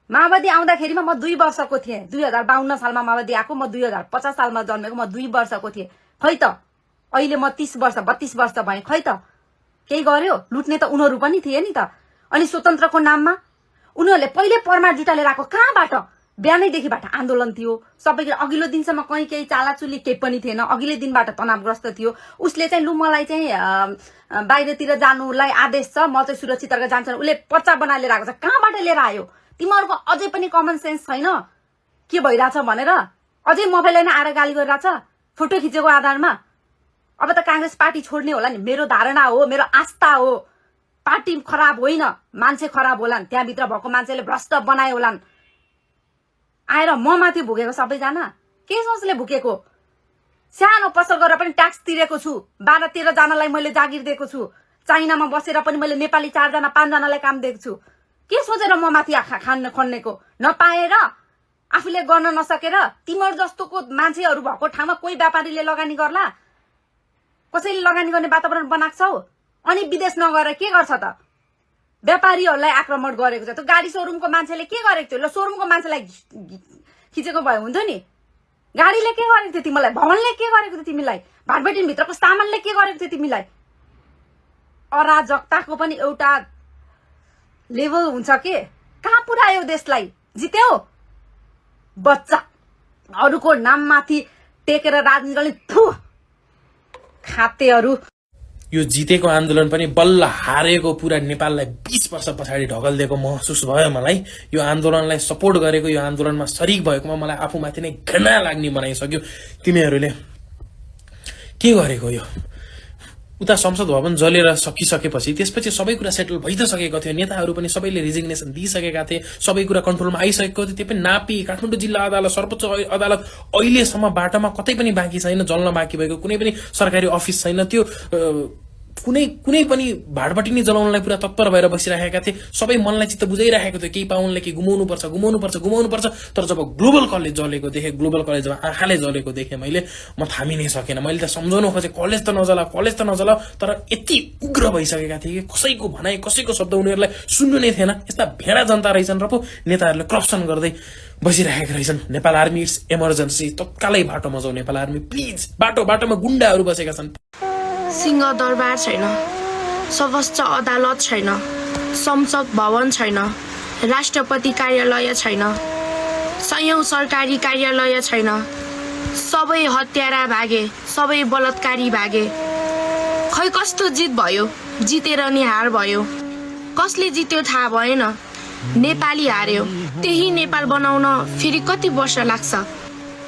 माओवादी आउँदाखेरिमा म 2 वर्षको थिएँ। 2052 सालमा माओवादी आएको, म 2050 सालमा जन्मेको, म 2 वर्षको थिएँ। खै त अहिले म 30 वर्ष 32 वर्ष भएँ, खै त केही गर्यो? लुट्ने त उनीहरू पनि थिए नि त। अनि स्वतन्त्रको नाममा उनीहरूले पहिले परमार जुटालेर आएको कहाँबाट? बिहानैदेखिबाट आन्दोलन थियो, सबै अघिल्लो दिनसम्म कहीँ केही चालाचुली केही पनि थिएन। अघिल्लो दिनबाट तनावग्रस्त थियो। उसले चाहिँ लु मलाई चाहिँ बाहिरतिर जानुलाई आदेश छ, म चाहिँ सुरक्षित तर्क जान्छु, उसले पर्चा बनाएर लिएर आएको छ। कहाँबाट लिएर आयो? तिमीहरूको अझै पनि कमन सेन्स छैन के भइरहेछ भनेर? अझै मोबाइलले नै आएर गाली गरिरहेछ फोटो खिचेको आधारमा। अब त कांग्रेस पार्टी छोड्ने होला नि, मेरो धारणा हो, मेरो आस्था हो। पार्टी खराब होइन, मान्छे खराब होलान्, त्यहाँभित्र भएको मान्छेले भ्रष्ट बनाए होलान्। आएर म माथि भुकेको सबैजना के सोचले भुकेको? सानो पसल गरेर पनि ट्याक्स तिरेको छु, 12-13 जनालाई मैले जागिर दिएको छु। चाइनामा बसेर पनि मैले नेपाली 4 जना 5 जनालाई काम दिएको छु। के सोचेर म माथि खान खन्नेको? नपाएर आफूले गर्न नसकेर तिमीहरू जस्तोको मान्छेहरू भएको ठाउँमा कोही व्यापारीले लगानी गर्ला? कसैले लगानी गर्ने वातावरण बनाएको छौ? अनि विदेश नगएर के गर्छ त? व्यापारीहरूलाई आक्रमण गरेको छ। त्यो गाडी सोरुमको मान्छेले के गरेको थियो? ल सोरुमको मान्छेलाई खिचेको भए हुन्थ्यो नि। गाडीले के गरेको थियो तिमीलाई? भवनले के गरेको थियो तिमीलाई? भाटबेटिनभित्रको सामानले के गरेको थियो तिमीलाई? अराजकताको पनि एउटा लेभल हुन्छ के? कहाँ पुर्यायो देशलाई? जित्यो बच्चा अरूको नाममाथि टेकेर राजनीति गर्ने थु खातेहरू। यो जितेको आन्दोलन पनि बल्ल हारेको पुरा नेपाललाई 20 वर्ष पछाडि ढकलिदिएको महसुस भयो मलाई। यो आन्दोलनलाई सपोर्ट गरेको, यो आन्दोलनमा शरीक भएकोमा मलाई आफूमाथि नै घृणा लाग्ने बनाइसक्यो। तिमीहरूले के गरेको? यो उता संसद भवन जलेर सकिसकेपछि त्यसपछि सबै कुरा सेटल भइ त सकेको थियो। नेताहरू पनि सबैले रिजिग्नेसन दिइसकेका थिए, सबै कुरा कन्ट्रोलमा आइसकेको थियो। त्यो पनि नापी काठमाडौँ जिल्ला अदालत, सर्वोच्च अदालत अहिलेसम्म बाटोमा कतै पनि बाँकी छैन। जल्न बाँकी भएको कुनै पनि सरकारी अफिस छैन। त्यो कुनै पनि भाटबटिनी जलाउनलाई पुरा तत्पर भएर बसिरहेका थिए। सबै मनलाई चित्त बुझाइरहेको थियो केही पाउनले के गुमाउनु पर्छ। तर जब ग्लोबल कलेज जलेको देखेँ, ग्लोबल कलेजमा आँखाले जलेको देखेँ मैले, म थामी नै सकेन। मैले त सम्झाउनु खोजेँ कलेज त नजला, तर यति उग्र भइसकेका थिए कि कसैको भनाइ, कसैको शब्द उनीहरूलाई सुन्नु नै थिएन। यस्ता भेडा जनता रहेछन् र पो नेताहरूले करप्सन गर्दै बसिरहेका रहेछन्। नेपाल आर्मी इट्स इमर्जेन्सी, तत्कालै बाटोमा जाऊ नेपाल आर्मी प्लिज। बाटोमा गुण्डाहरू बसेका छन्। सिंहदरबार छैन, सर्वोच्च अदालत छैन, संसद भवन छैन, राष्ट्रपति कार्यालय छैन, सयौं सरकारी कार्यालय छैन। सबै हत्यारा भागे, सबै बलात्कारी भागे। खै कस्तो जित भयो? जितेर नि हार भयो। कसले जित्यो थाहा भएन, नेपाली हार्यो। त्यही नेपाल बनाउन फेरि कति वर्ष लाग्छ?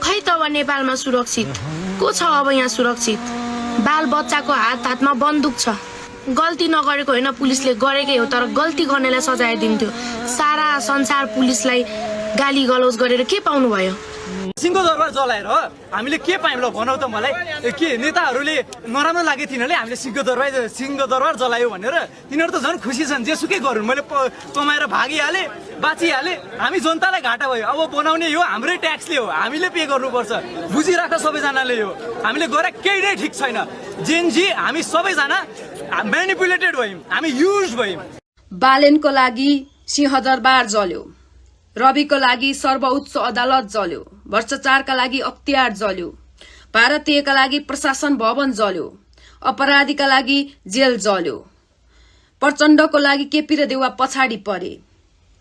खै त अब नेपालमा सुरक्षित को छ? अब यहाँ सुरक्षित बाल बच्चाको हातमा बन्दुक छ। गल्ती नगरेको होइन, पुलिसले गरेकै हो, तर गल्ती गर्नेलाई सजाय दिन्थ्यो। सारा संसार पुलिसलाई गाली गलौज गरेर के पाउनु भयो? सिंहदरबार जलाएर हामीले के पायौँ ल भनौ त मलाई? के नेताहरूले नराम्रो लागे तिनीहरूले हामीले सिंहदरबार जलायो भनेर? तिनीहरू त झन् खुसी छन्, जेसुकै गरून्, मैले कमाएर भागिहालेँ, बाँचिहालेँ। हामी जनतालाई घाटा भयो। अब बनाउने हो हाम्रै ट्याक्सले हो, हामीले पे गर्नुपर्छ। बुझिराख सबैजनाले। यो हामीले गरे केही नै ठिक छैन। जेनजी हामी सबैजना म्यानिपुलेटेड भयौँ, हामी युज भयौँ। बालेनको लागि सिंहदरबार जल्यो, रविको लागि सर्वोच्च अदालत जल्यो, भ्रष्टाचारका लागि अख्तियार जल्यो, भारतीयका लागि प्रशासन भवन जल्यो, अपराधीका लागि जेल जल्यो, प्रचण्डको लागि केपी र देउवा पछाडि परे,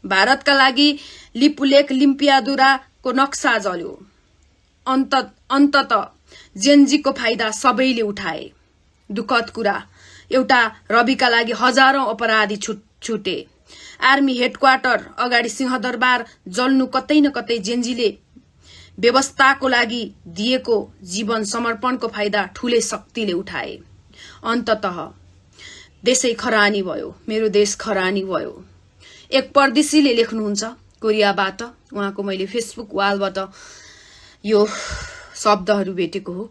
भारतका लागि लिपुलेख लिम्पियादुराको नक्सा जल्यो। अन्तत जेनजीको फाइदा सबैले उठाए। दुःखद कुरा, एउटा रविका लागि हजारौं अपराधी छुटे। आर्मी हेडक्वार्टर अगाडि सिंहदरबार जल्नु कतै न कतै जेनजीले व्यवस्थाको लागि दिएको जीवन समर्पणको फाइदा ठूलै शक्तिले उठाए। अन्ततः देशै खरानी भयो, मेरो देश खरानी भयो। एक परदेशीले लेख्नुहुन्छ कोरियाबाट, उहाँको मैले फेसबुक वालबाट यो शब्दहरू भेटेको हो।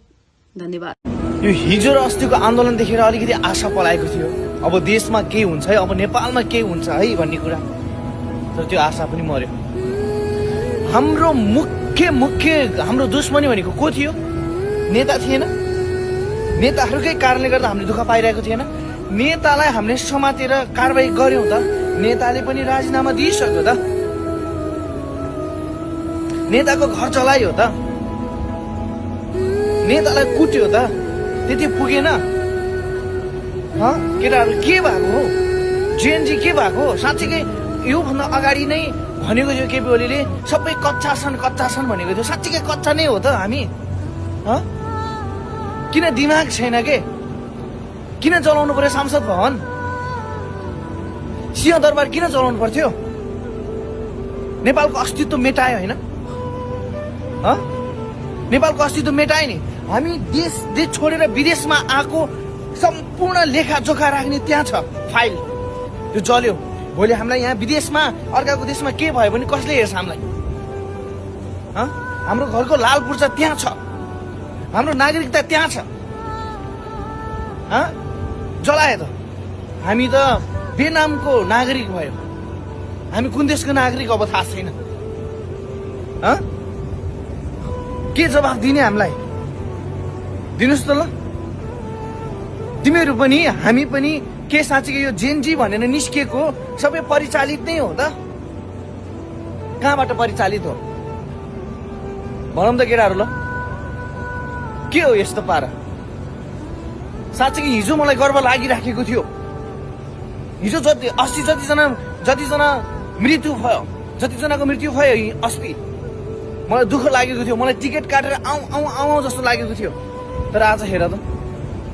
धन्यवाद। यो हिजो र अस्तिको आन्दोलन देखेर अलिकति आशा पलाएको थियो, अब देशमा के हुन्छ है, अब नेपालमा के हुन्छ है भन्ने कुरा। तर त्यो आशा पनि मर्यो। हाम्रो मुख्य हाम्रो दुश्मनी भनेको को थियो? नेता थिएन? नेताहरूकै कारणले गर्दा हामीले दुःख पाइरहेको थिएन? नेतालाई हामीले समातेर कारबाही गर्यौं त? नेताले पनि राजीनामा दिइसक्यो त? नेताको घर चलायो त? नेतालाई कुट्यो त? त्यति पुगेन? केटाहरू के भएको हो? जेएनजी के भएको हो? साँच्चीकै योभन्दा अगाडि नै भनेको थियो केपी ओलीले सबै कच्चा छन् भनेको थियो। साँच्चीकै कच्चा नै हो त हामी? किन दिमाग छैन के? किन जलाउनु पर्यो संसद भवन? सिंहदरबार किन जलाउनु पर्थ्यो? नेपालको अस्तित्व मेटायो होइन? नेपालको अस्तित्व मेटायो नि। हामी देश छोडेर विदेशमा आएको सम्पूर्ण लेखाजोखा राख्ने त्यहाँ छ फाइल, त्यो जल्यो। भोलि हामीलाई यहाँ विदेशमा अर्काको देशमा के भयो भने कसले हेर्छ हामीलाई? हाम्रो घरको लाल पूर्जा त्यहाँ छ, हाम्रो नागरिकता त्यहाँ छ। जलायो त? हामी त बेनामको नागरिक भयो। हामी कुन देशको नागरिक अब थाहा छैन। के जवाफ दिने हामीलाई? दिनुहोस् त ल। तिमीहरू पनि हामी पनि के साँच्चीकै यो जेनजी भनेर निस्किएको सबै परिचालित नै हो त? कहाँबाट परिचालित हो भनौँ त केटाहरू ल? के हो यस्तो पारा? साँच्चै हिजो मलाई गर्व लागिराखेको थियो। हिजो जतिजना मृत्यु भयो, जतिजनाको मृत्यु भयो अस्ति, मलाई दुःख लागेको थियो। मलाई टिकट काटेर आउँ जस्तो लागेको थियो। तर आज हेर त,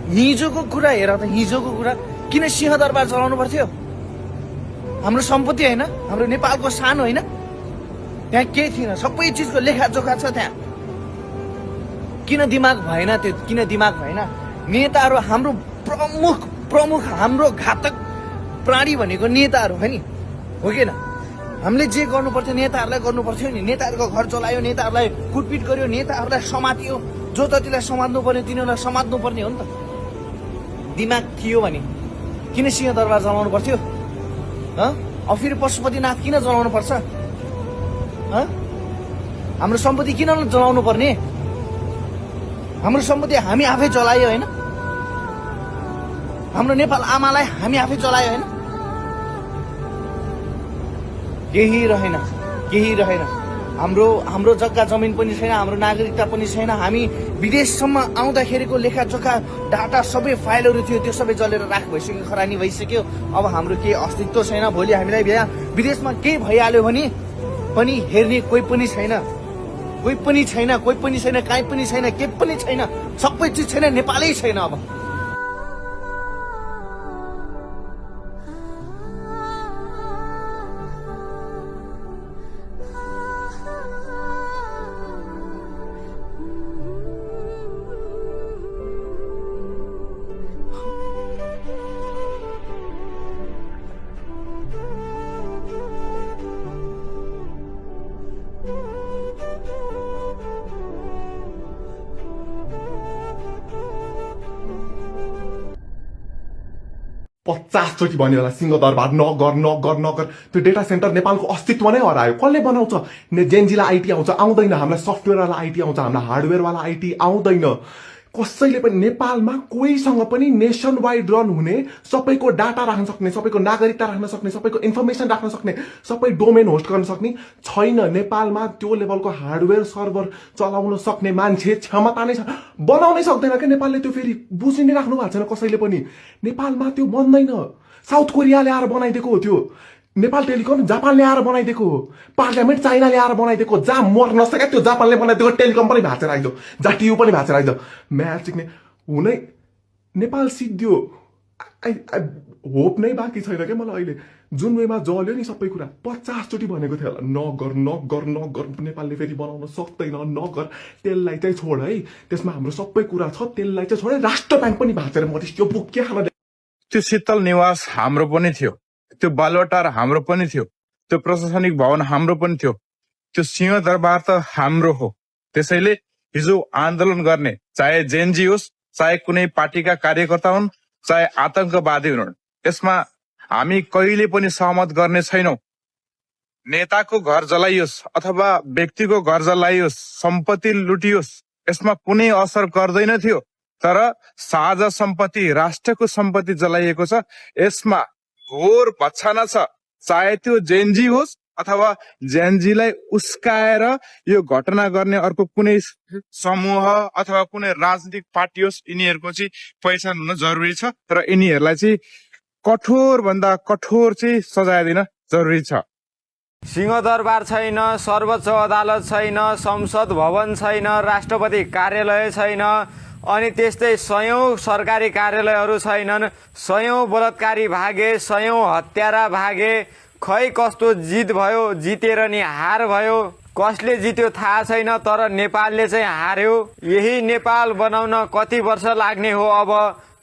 हिजोको कुरा हेर त, हिजोको कुरा। किन सिंहदरबार चलाउनु पर्थ्यो? हाम्रो सम्पत्ति होइन, हाम्रो नेपालको शान होइन? त्यहाँ केही थिएन, सबै चिजको लेखाजोखा छ त्यहाँ। किन दिमाग भएन त्यो? किन दिमाग भएन? नेताहरू हाम्रो प्रमुख हाम्रो घातक प्राणी भनेको नेताहरू हो नि, हो कि न? हामीले जे गर्नु पर्थ्यो नेताहरूलाई गर्नु पर्थ्यो नि। नेताहरूको घर चलायो, नेताहरूलाई कुटपिट गर्यो, नेताहरूलाई समातियो। जो जतिलाई समात्नु पर्ने तिनीहरूलाई समात्नु पर्ने हो नि त। दिमाग थियो भने किन सिंहदरबार जलाउनु पर्थ्यो? अब फेरि पशुपतिनाथ किन जलाउनु पर्छ? हाम्रो सम्पत्ति किन जलाउनु पर्ने? हाम्रो सम्पत्ति हामी आफै जलायो होइन? हाम्रो नेपाल आमालाई हामी आफै जलायो होइन? केही रहेन। हाम्रो जग्गा जमिन पनि छैन, हाम्रो नागरिकता पनि छैन। हामी विदेशसम्म आउँदाखेरिको लेखाजोखा डाटा सबै फाइलहरू थियो, त्यो सबै जलेर राख भइसक्यो, खरानी भइसक्यो। अब हाम्रो केही अस्तित्व छैन। भोलि हामीलाई विदेशमा केही भइहाल्यो भने पनि हेर्ने कोही पनि छैन, कहीँ पनि छैन, केही पनि छैन। सबै चिज छैन, नेपालै छैन। अब पचासचोटि भन्यो होला सिंहदरबार नगर। त्यो डेटा सेन्टर नेपालको अस्तित्व नै हरायो। कसले बनाउँछ? जेनजीलाई आइटी आउँछ, आउँदैन। हामीलाई सफ्टवेयरवाला आइटी आउँछ, हामीलाई हार्डवेयरवाला आइटी आउँदैन। कसैले पनि नेपालमा कोहीसँग पनि नेसन वाइड रन हुने, सबैको डाटा राख्न सक्ने, सबैको नागरिकता राख्न सक्ने, सबैको इन्फर्मेसन राख्न सक्ने, सबै डोमेन होस्ट गर्न सक्ने छैन। नेपालमा त्यो लेभलको हार्डवेयर सर्भर चलाउन सक्ने मान्छे क्षमता नै छ, बनाउनै सक्दैन क्या नेपालले। त्यो फेरि बुझि नै राख्नु भएको छैन कसैले पनि। नेपालमा त्यो बन्दैन। साउथ कोरियाले आएर बनाइदिएको हो त्यो। नेपाल टेलिकम जापानले आएर बनाइदिएको हो। पार्लियामेन्ट चाइनाले आएर बनाइदिएको। जहाँ मर्न नसक्यो त्यो जापानले बनाइदिएको टेलिकम पनि भाँचेर आइदो, जहाँ टियु पनि भाँचेर आइदो। म्याच सिक्ने हुनै नेपाल सिद्धियो। होप नै बाँकी छैन क्या मलाई अहिले। जुन वेमा जल्यो नि सबै कुरा, 50चोटि भनेको थियो होला नगर। नेपालले फेरि बनाउन सक्दैन, नगर। तेललाई चाहिँ छोड है, त्यसमा हाम्रो सबै कुरा छ। तेललाई चाहिँ छोड। राष्ट्र ब्याङ्क पनि भाँचेर मरिस। त्यो बुक के खान? त्यो शीतल निवास हाम्रो पनि थियो, त्यो बालुवाटार हाम्रो पनि थियो, त्यो प्रशासनिक भवन हाम्रो पनि थियो। त्यो सिंहदरबार त हाम्रो हो। त्यसैले हिजो आन्दोलन गर्ने चाहे जेएनजी होस्, चाहे कुनै पार्टीका कार्यकर्ता हुन्, चाहे आतंकवादी हुन्, यसमा हामी कहिले पनि सहमत गर्ने छैनौं। नेताको घर जलाइयोस् अथवा व्यक्तिको घर जलाइयोस्, सम्पत्ति लुटियोस्, यसमा कुनै असर गर्दैन थियो। तर साझा सम्पत्ति, राष्ट्रको सम्पत्ति जलाइएको छ, यसमा घोर भत्साना छ। चाहे त्यो जेएनजी होस् अथवा जेएनजीलाई उस्काएर यो घटना गर्ने अर्को कुनै समूह अथवा कुनै राजनीतिक पार्टी होस्, यिनीहरूको चाहिँ पहिचान हुन जरुरी छ। र यिनीहरूलाई चाहिँ कठोर भन्दा कठोर चाहिँ सजाय दिन जरुरी छ। सिंहदरबार छैन, सर्वोच्च अदालत छैन, संसद भवन छैन, राष्ट्रपति कार्यालय छैन, अनि त्यस्तै सयौं सरकारी कार्यालयहरू छैनन्। सयौं बलात्कारी भागे, सयौं हत्यारा भागे। खै कस्तो जित भयो, जितेर नि हार भयो। कसले जित्यो थाहा छैन, तर नेपालले चाहिँ हार्यो। यही नेपाल बनाउन कति वर्ष लाग्ने हो? अब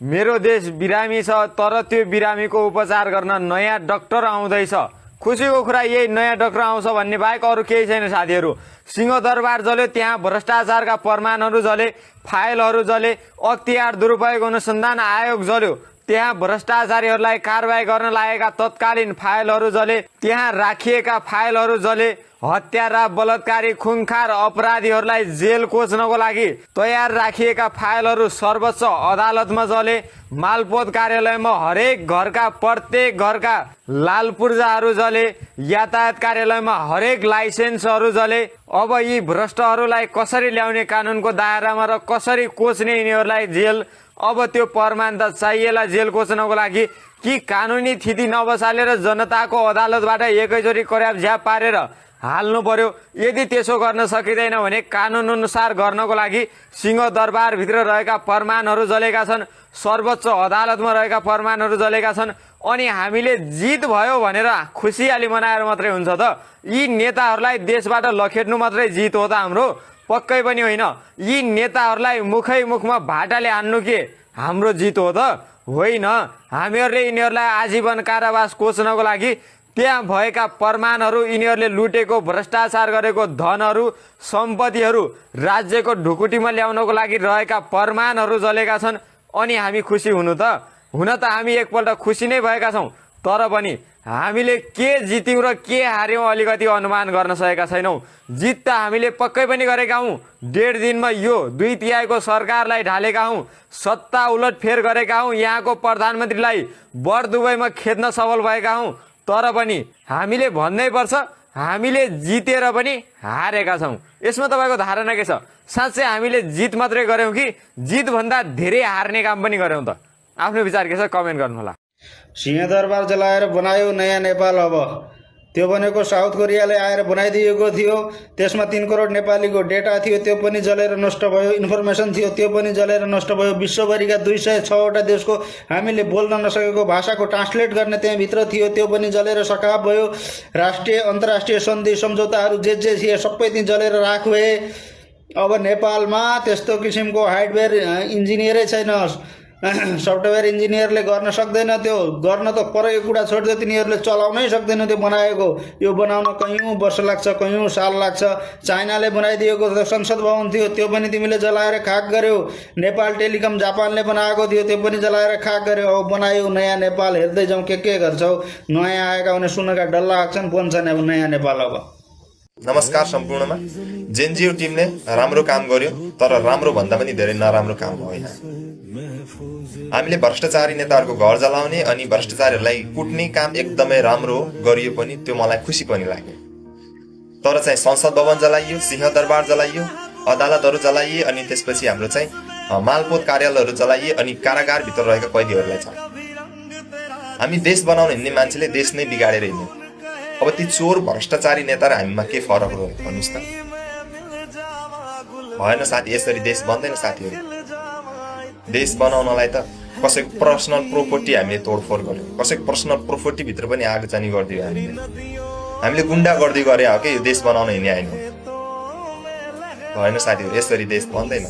मेरो देश बिरामी छ, तर त्यो बिरामीको उपचार गर्न नयाँ डाक्टर आउँदैछ। खुसीको कुरा यही नयाँ डाक्टर आउँछ भन्ने बाहेक अरू केही छैन साथीहरू। सिंहदरबार जल्यो, त्यहाँ भ्रष्टाचारका प्रमाणहरू जले, फाइलहरू जले। अख्तियार दुरुपयोग अनुसन्धान आयोग जल्यो, त्यहाँ भ्रष्टाचारीहरूलाई कारबाही गर्न लागेका तत्कालीन फाइलहरू जले, त्यहाँ राखिएका फाइलहरू जले। हत्यारा बलात्कारी खुङखार अपराधीहरूलाई जेल कोच्नको लागि तयार राखिएका फाइलहरू सर्वोच्च अदालतमा जले। मालपोत कार्यालयमा हरेक घरका प्रत्येक घरका लाल पूर्जाहरू जले। यातायात कार्यालयमा हरेक लाइसेन्सहरू जले। अब यी भ्रष्टहरूलाई कसरी ल्याउने कानुनको दायरामा र कसरी कोच्ने यिनीहरूलाई जेल। अब त्यो प्रमाण त चाहिएला जेल कोच्नको लागि कि कानुनी थिति नबसालेर जनताको अदालतबाट एकैचोटि कर्याप झ्याप पारेर हाल्नु पर्यो। यदि त्यसो गर्न सकिँदैन भने कानुन अनुसार गर्नको लागि सिंहदरबारभित्र रहेका फरमानहरू जलेका छन्, सर्वोच्च अदालतमा रहेका फरमानहरू जलेका छन्। अनि हामीले जित भयो भनेर खुसियाली मनाएर मात्रै हुन्छ त? यी नेताहरूलाई देशबाट लखेट्नु मात्रै जित हो त हाम्रो? पक्कै पनि होइन। यी नेताहरूलाई मुखै मुखमा भाटाले हान्नु के हाम्रो जित हो त? होइन। हामीहरूले यिनीहरूलाई आजीवन कारावास कोच्नको लागि त्यहाँ भएका प्रमाणहरू, यिनीहरूले लुटेको भ्रष्टाचार गरेको धनहरू सम्पत्तिहरू राज्यको ढुकुटीमा ल्याउनको लागि रहेका प्रमाणहरू जलेका छन्। अनि हामी खुसी हुनु त? हुन त हामी एकपल्ट खुसी नै भएका छौँ, तर पनि हामीले के जित्यौँ र के हार्यौँ अलिकति अनुमान गर्न सकेका छैनौँ। जित त हामीले पक्कै पनि गरेका हौँ। 1.5 दिनमा यो 2/3 सरकारलाई ढालेका हौँ, सत्ता उलटफेर गरेका हौँ, यहाँको प्रधानमन्त्रीलाई बर दुबईमा खेद्न सफल भएका हौँ। तर पनि हामीले भन्नै पर्छ, हामीले जितेर पनि हारेका छौँ। यसमा तपाईँको धारणा के छ? साँच्चै हामीले जित मात्रै गऱ्यौँ कि जितभन्दा धेरै हार्ने काम पनि गऱ्यौँ त? आफ्नो विचार के छ कमेन्ट गर्नुहोला। सिंहदरबार जलाएर बनायो नयाँ नेपाल। अब त्यो भनेको साउथ कोरियाले आएर बनाइदिएको थियो। त्यसमा 3 करोड नेपालीको डेटा थियो, त्यो पनि जलेर नष्ट भयो। इन्फर्मेसन थियो, त्यो पनि जलेर नष्ट भयो। विश्वभरिका 206वटा देशको हामीले बोल्न नसकेको भाषाको ट्रान्सलेट गर्ने त्यहाँभित्र थियो, त्यो पनि जलेर सकाप भयो। राष्ट्रिय अन्तर्राष्ट्रिय सन्धि सम्झौताहरू जे थिए सबै ती जलेर राख भए। अब नेपालमा त्यस्तो किसिमको हार्डवेयर इन्जिनियरै छैन, सफ्टवेयर इन्जिनियरले गर्न सक्दैन। त्यो गर्न त परेको कुरा छोडिदियो, तिनीहरूले चलाउनै सक्दैन त्यो बनाएको। यो बनाउन कयौँ वर्ष लाग्छ, कयौँ साल लाग्छ। चाइनाले बनाइदिएको संसद भवन थियो, त्यो पनि तिमीले जलाएर खाक गर्यौ। नेपाल टेलिकम जापानले बनाएको थियो, त्यो पनि जलाएर खाक गर्यो। अब बनायो नयाँ नेपाल। हेर्दै जाउँ के गर्छौ। नयाँ आएका भने सुनका डल्ला आँक्छन्, बन्छन् अब नयाँ नेपाल। अब नमस्कार सम्पूर्णमा। जेनजिओ टिमले राम्रो काम गर्यो, तर राम्रो भन्दा पनि धेरै नराम्रो काम भयो यहाँ। हामीले भ्रष्टाचारी नेताहरूको घर जलाउने अनि भ्रष्टाचारीहरूलाई कुट्ने काम एकदमै राम्रो गरियो पनि, त्यो मलाई खुसी पनि लाग्यो। तर चाहिँ संसद भवन जलाइयो, सिंहदरबार जलाइयो, अदालतहरू जलाइए, अनि त्यसपछि हाम्रो चाहिँ मालपोत कार्यालयहरू जलाइए, अनि कारागारभित्र रहेका कैदीहरूलाई छ। हामी देश बनाउन हिँड्ने मान्छेले देश नै बिगाडेर हिँड्यौँ। अब ती चोर भ्रष्टाचारी नेता र हामीमा के फरक हो भन्नुहोस् त? भएन साथी, यसरी देश बन्दैन साथीहरू। देश बनाउनलाई त कसैको पर्सनल प्रोपर्टी हामीले तोडफोड गर्यौँ, कसैको पर्सनल प्रोपर्टीभित्र पनि आगजनी गरिदियो हामीले गुन्डा गर्दै गरे हो कि यो देश बनाउन हिँड्ने होइन। भएन साथीहरू, यसरी देश बन्दैन।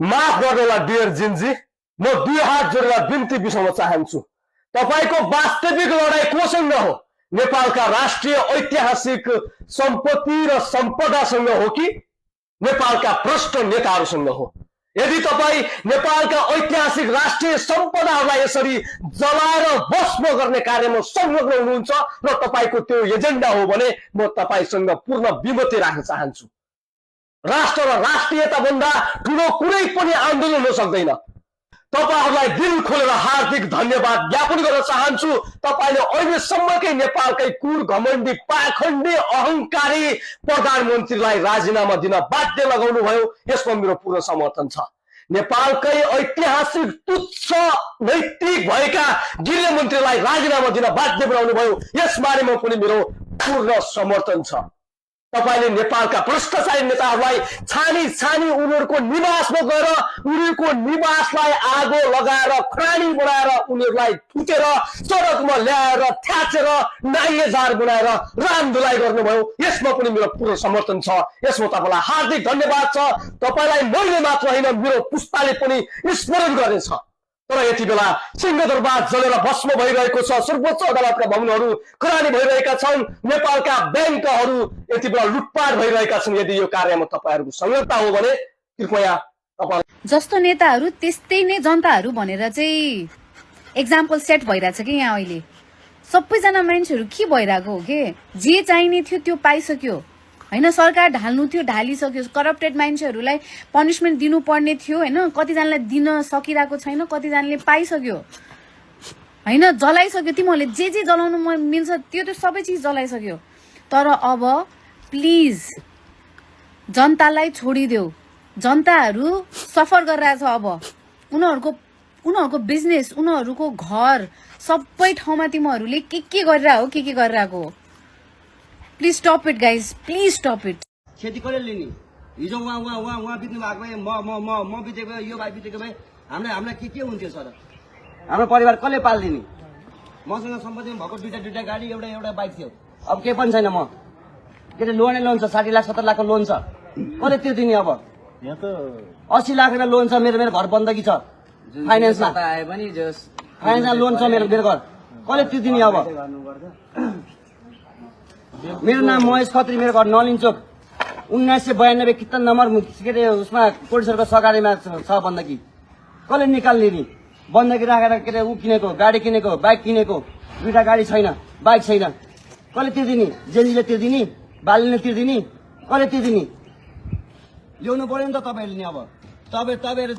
माफ गर्नुहोला डियर जिन्जी, म 2 हात जोडेर बिन्ती बिसाउन चाहन्छु। तपाईको वास्तविक लडाई कोसँग हो? नेपालका राष्ट्रिय ऐतिहासिक सम्पत्ति र सम्पदासँग हो कि नेपालका भ्रष्ट नेताहरूसँग हो? यदि तपाईँ नेपालका ऐतिहासिक राष्ट्रिय सम्पदाहरूलाई यसरी जलाएर भस्म गर्ने कार्यमा संलग्न हुनुहुन्छ र तपाईँको त्यो एजेन्डा हो भने म तपाईँसँग पूर्ण विमति राख्न चाहन्छु। राष्ट्र र राष्ट्रियता भन्दा ठुलो कुनै पनि आन्दोलन हुन सक्दैन। तपाईहरूलाई दिल खोलेर हार्दिक धन्यवाद ज्ञापन गर्न चाहन्छु। तपाईँले अहिलेसम्मकै नेपालकै कुर घमण्डी पाखण्डी अहङ्कारी प्रधानमन्त्रीलाई राजीनामा दिन बाध्य लगाउनु भयो, यसमा मेरो पूर्ण समर्थन छ। नेपालकै ऐतिहासिक तुच्छ नैतिक भएका गृहमन्त्रीलाई राजीनामा दिन बाध्य बनाउनु भयो, यसबारेमा पनि मेरो पूर्ण समर्थन छ। तपाईले नेपालका भ्रष्टाचारी नेताहरूलाई छानी उनीहरूको निवासमा गएर उनीहरूको निवासलाई आगो लगाएर खरानी बनाएर उनीहरूलाई फुटेर सडकमा ल्याएर थ्याचेर नाइएजार बनाएर रामधुलाई गर्नुभयो, यसमा पनि मेरो पूर्ण समर्थन छ। यसमा तपाईँलाई हार्दिक धन्यवाद छ। तपाईँलाई मैले मात्र होइन, मेरो पुस्ताले पनि स्मरण गर्नेछ। तर यति बेला सिंहदरबार जलेर भस्म भइरहेको छ, सर्वोच्च अदालतका भवनहरू खरानी भइरहेका छन्, नेपालका ब्याङ्कहरू यति बेला लुटपाट भइरहेका छन्। यदि यो कार्यमा तपाईँहरूको संलग्नता हो भने कृपया तपाईँ जस्तो नेताहरू त्यस्तै नै जनताहरू भनेर चाहिँ एक्जाम्पल सेट भइरहेछ कि यहाँ अहिले सबैजना मान्छेहरू के भइरहेको हो कि जे चाहिने थियो त्यो पाइसक्यो। होइन सरकार ढाल्नु थियो, ढालिसक्यो। करप्टेड मान्छेहरूलाई पनिसमेन्ट दिनुपर्ने थियो होइन, कतिजनालाई दिन सकिरहेको छैन, कतिजनाले पाइसक्यो होइन, जलाइसक्यो। तिमीहरूले जे जलाउनु मिल्छ त्यो सबै चिज जलाइसक्यो। तर अब प्लिज जनतालाई छोडिदेऊ। जनताहरू सफर गरिरहेछ। अब उनीहरूको बिजनेस, उनीहरूको घर सबै ठाउँमा तिमीहरूले के गरिरहेको हो। Please stop it guys, please stop it. खेती कसले लिने? हिजो उहाँ बित्नु भएको भए म बितेको भए यो भाइ बितेको भए हामीलाई के हुन्थ्यो सर? हाम्रो परिवार कसले पालिदिने? मसँग सम्पत्तिमा भएको दुईटा गाडी एउटा बाइक थियो। अब केही पनि छैन। म के अरे लोन छ, 60 लाख 70 लाखको लोन छ। कसले तिर्दिने? अब 80 लाख रुपियाँ लोन छ। मेरो घर बन्दकी छ फाइनेन्समा। फाइनेन्समा लोन छ मेरो घर। कसले तिर्दिने? अब मेरो नाम महेश खत्री, मेरो घर नलिन चोक, 1992 किर्तन नम्बर के अरे उसमा कोटेश्वरको सगाडीमा छ बन्दकी। कसले निकाल्ने नि? बन्दकी राखेर के अरे ऊ किनेको, गाडी किनेको, बाइक किनेको, दुईटा गाडी छैन, बाइक छैन। कसले तिर्दिने? जेन्जीले तिर्दिने? बालीले तिर्दिने? कसले तिर्दिने? ल्याउनु पर्यो नि त तपाईँहरूले नि। अब तपाईँहरू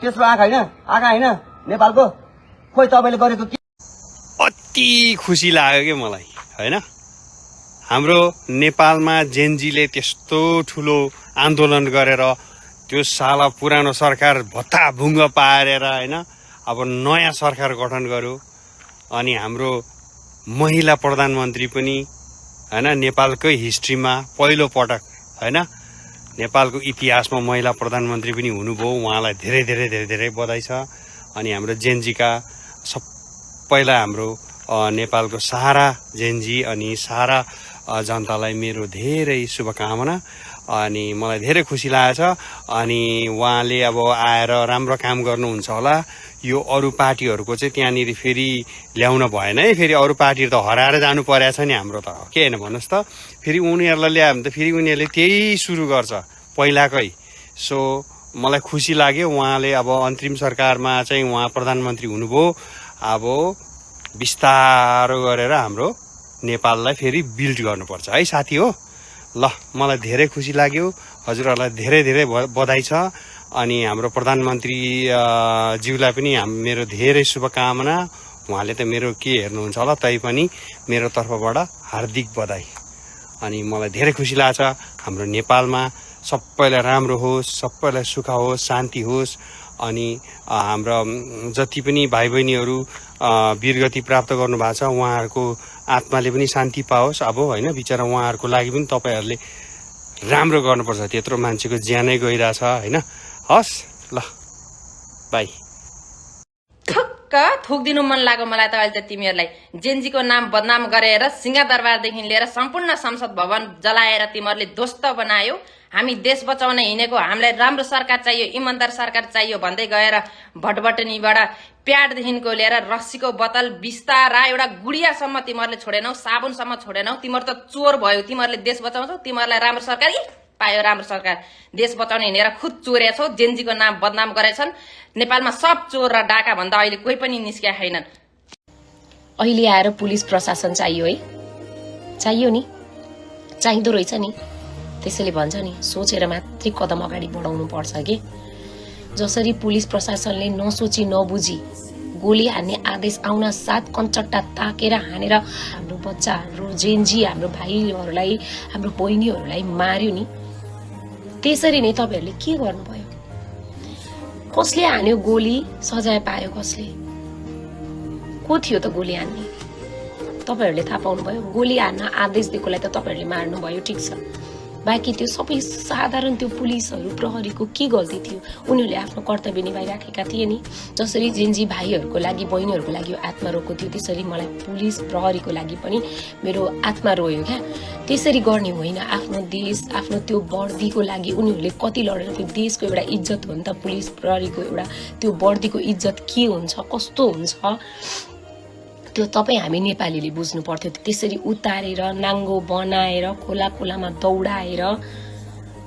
त्यसमा आँखा होइन नेपालको? खोइ तपाईँले गरेको के? अति खुसी लाग्यो कि मलाई होइन। हाम्रो नेपालमा जेनजीले त्यस्तो ठुलो आन्दोलन गरेर त्यो साला पुरानो सरकार भत्ताभुङ्ग पारेर होइन अब नयाँ सरकार गठन गर्यो। अनि हाम्रो महिला प्रधानमन्त्री पनि होइन नेपालकै हिस्ट्रीमा पहिलो पटक होइन, नेपालको इतिहासमा महिला प्रधानमन्त्री पनि हुनुभयो। उहाँलाई धेरै धेरै धेरै धेरै बधाई छ। अनि हाम्रो जेनजीका सबैलाई हाम्रो नेपालको सारा जेनजी अनि सारा जनतालाई मेरो धेरै शुभकामना। अनि मलाई धेरै खुसी लागेछ। अनि उहाँले अब आएर राम्रो काम गर्नुहुन्छ होला। यो अरू पार्टीहरूको चाहिँ त्यहाँनिर फेरि ल्याउन भएन है। फेरि अरू पार्टीहरू त हराएर जानु परेछ नि हाम्रो त, के होइन भन्नुहोस् त। फेरि उनीहरूलाई ल्यायो भने त फेरि उनीहरूले त्यही सुरु गर्छ पहिलाकै। सो मलाई खुसी लाग्यो उहाँले अब अन्तरिम सरकारमा चाहिँ उहाँ प्रधानमन्त्री हुनुभयो। अब बिस्तारो गरेर हाम्रो नेपाललाई फेरि बिल्ड गर्नुपर्छ है साथी हो। ल मलाई धेरै खुसी लाग्यो। हजुरहरूलाई धेरै धेरै बधाई छ। अनि हाम्रो प्रधानमन्त्री ज्यूलाई पनि मेरो धेरै शुभकामना। उहाँले त मेरो के हेर्नुहुन्छ होला, तैपनि मेरो तर्फबाट हार्दिक बधाई। अनि मलाई धेरै खुसी लाग्छ हाम्रो नेपालमा सबैलाई राम्रो होस्, सबैलाई सुख होस्, शान्ति होस्। अनि हाम्रा जति पनि भाइ बहिनीहरू वीरगति प्राप्त गर्नुभएको छ उहाँहरूको आत्माले पनि शान्ति पाओस्। अब होइन बिचरा उहाँहरूको लागि पनि तपाईँहरूले राम्रो गर्नुपर्छ। त्यत्रो मान्छेको ज्यानै गइरहेछ होइन। हस् ल बाई। ठक्क थोकिदिनु मन लाग्यो मलाई त अहिले त तिमीहरूलाई। जेनजीको नाम बदनाम गरेर सिंहदरबारदेखि लिएर सम्पूर्ण संसद भवन जलाएर तिमीहरूले ध्वस्त बनायो। हामी देश बचाउन हिँडेको, हामीलाई राम्रो सरकार चाहियो, इमानदार सरकार चाहियो भन्दै गएर भटबटनीबाट प्याडदेखिको लिएर रक्सीको बोतल, बिस्तारा, एउटा गुडियासम्म तिमीहरूले छोडेनौ, साबुनसम्म छोडेनौ। तिमीहरू त चोर भयो। तिमीहरूले देश बचाउँछौ, तिमीहरूलाई राम्रो सरकार पायो, राम्रो सरकार। देश बचाउन हिँडेर खुद चोर्या छौ। जेनजीको नाम बदनाम गरेछन्। नेपालमा सब चोर र डाका भन्दा अहिले कोही पनि निस्किया छैनन्। अहिले आएर पुलिस प्रशासन चाहियो है, चाहियो नि, चाहिँदो रहेछ नि। त्यसैले भन्छ नि सोचेर मात्रै कदम अगाडि बढाउनु पर्छ कि। जसरी पुलिस प्रशासनले नसोची नबुझी गोली हान्ने आदेश आउन साथ कञ्चट्टा ताकेर हानेर हाम्रो बच्चा, हाम्रो जेनजी, हाम्रो भाइहरूलाई, हाम्रो बहिनीहरूलाई मार्यो नि, त्यसरी नै तपाईहरूले के गर्नुभयो? कसले हान्यो गोली? सजाय पायो कसले? को थियो त गोली हान्ने? तपाईहरूले थाहा पाउनुभयो? गोली हान्न आदेश दिएकोलाई त तपाईहरूले मार्नुभयो, ठिक छ। बाँकी त्यो सबै साधारण त्यो पुलिसहरू, प्रहरीको के गल्ती थियो? उनीहरूले आफ्नो कर्तव्य निभाइराखेका थिए नि। जसरी जेनजी भाइहरूको लागि, बहिनीहरूको लागि आत्मा रोएको थियो, त्यसरी मलाई पुलिस प्रहरीको लागि पनि मेरो आत्मा रोयो क्या। त्यसरी गर्ने होइन। आफ्नो देश, आफ्नो त्यो वर्दीको लागि उनीहरूले कति लडेर, त्यो देशको एउटा इज्जत हो नि त। पुलिस प्रहरीको एउटा त्यो वर्दीको इज्जत के हुन्छ, कस्तो हुन्छ, त्यो तपाईँ हामी नेपालीले बुझ्नु पर्थ्यो। त्यसरी उतारेर नाङ्गो बनाएर खोला खोलामा दौडाएर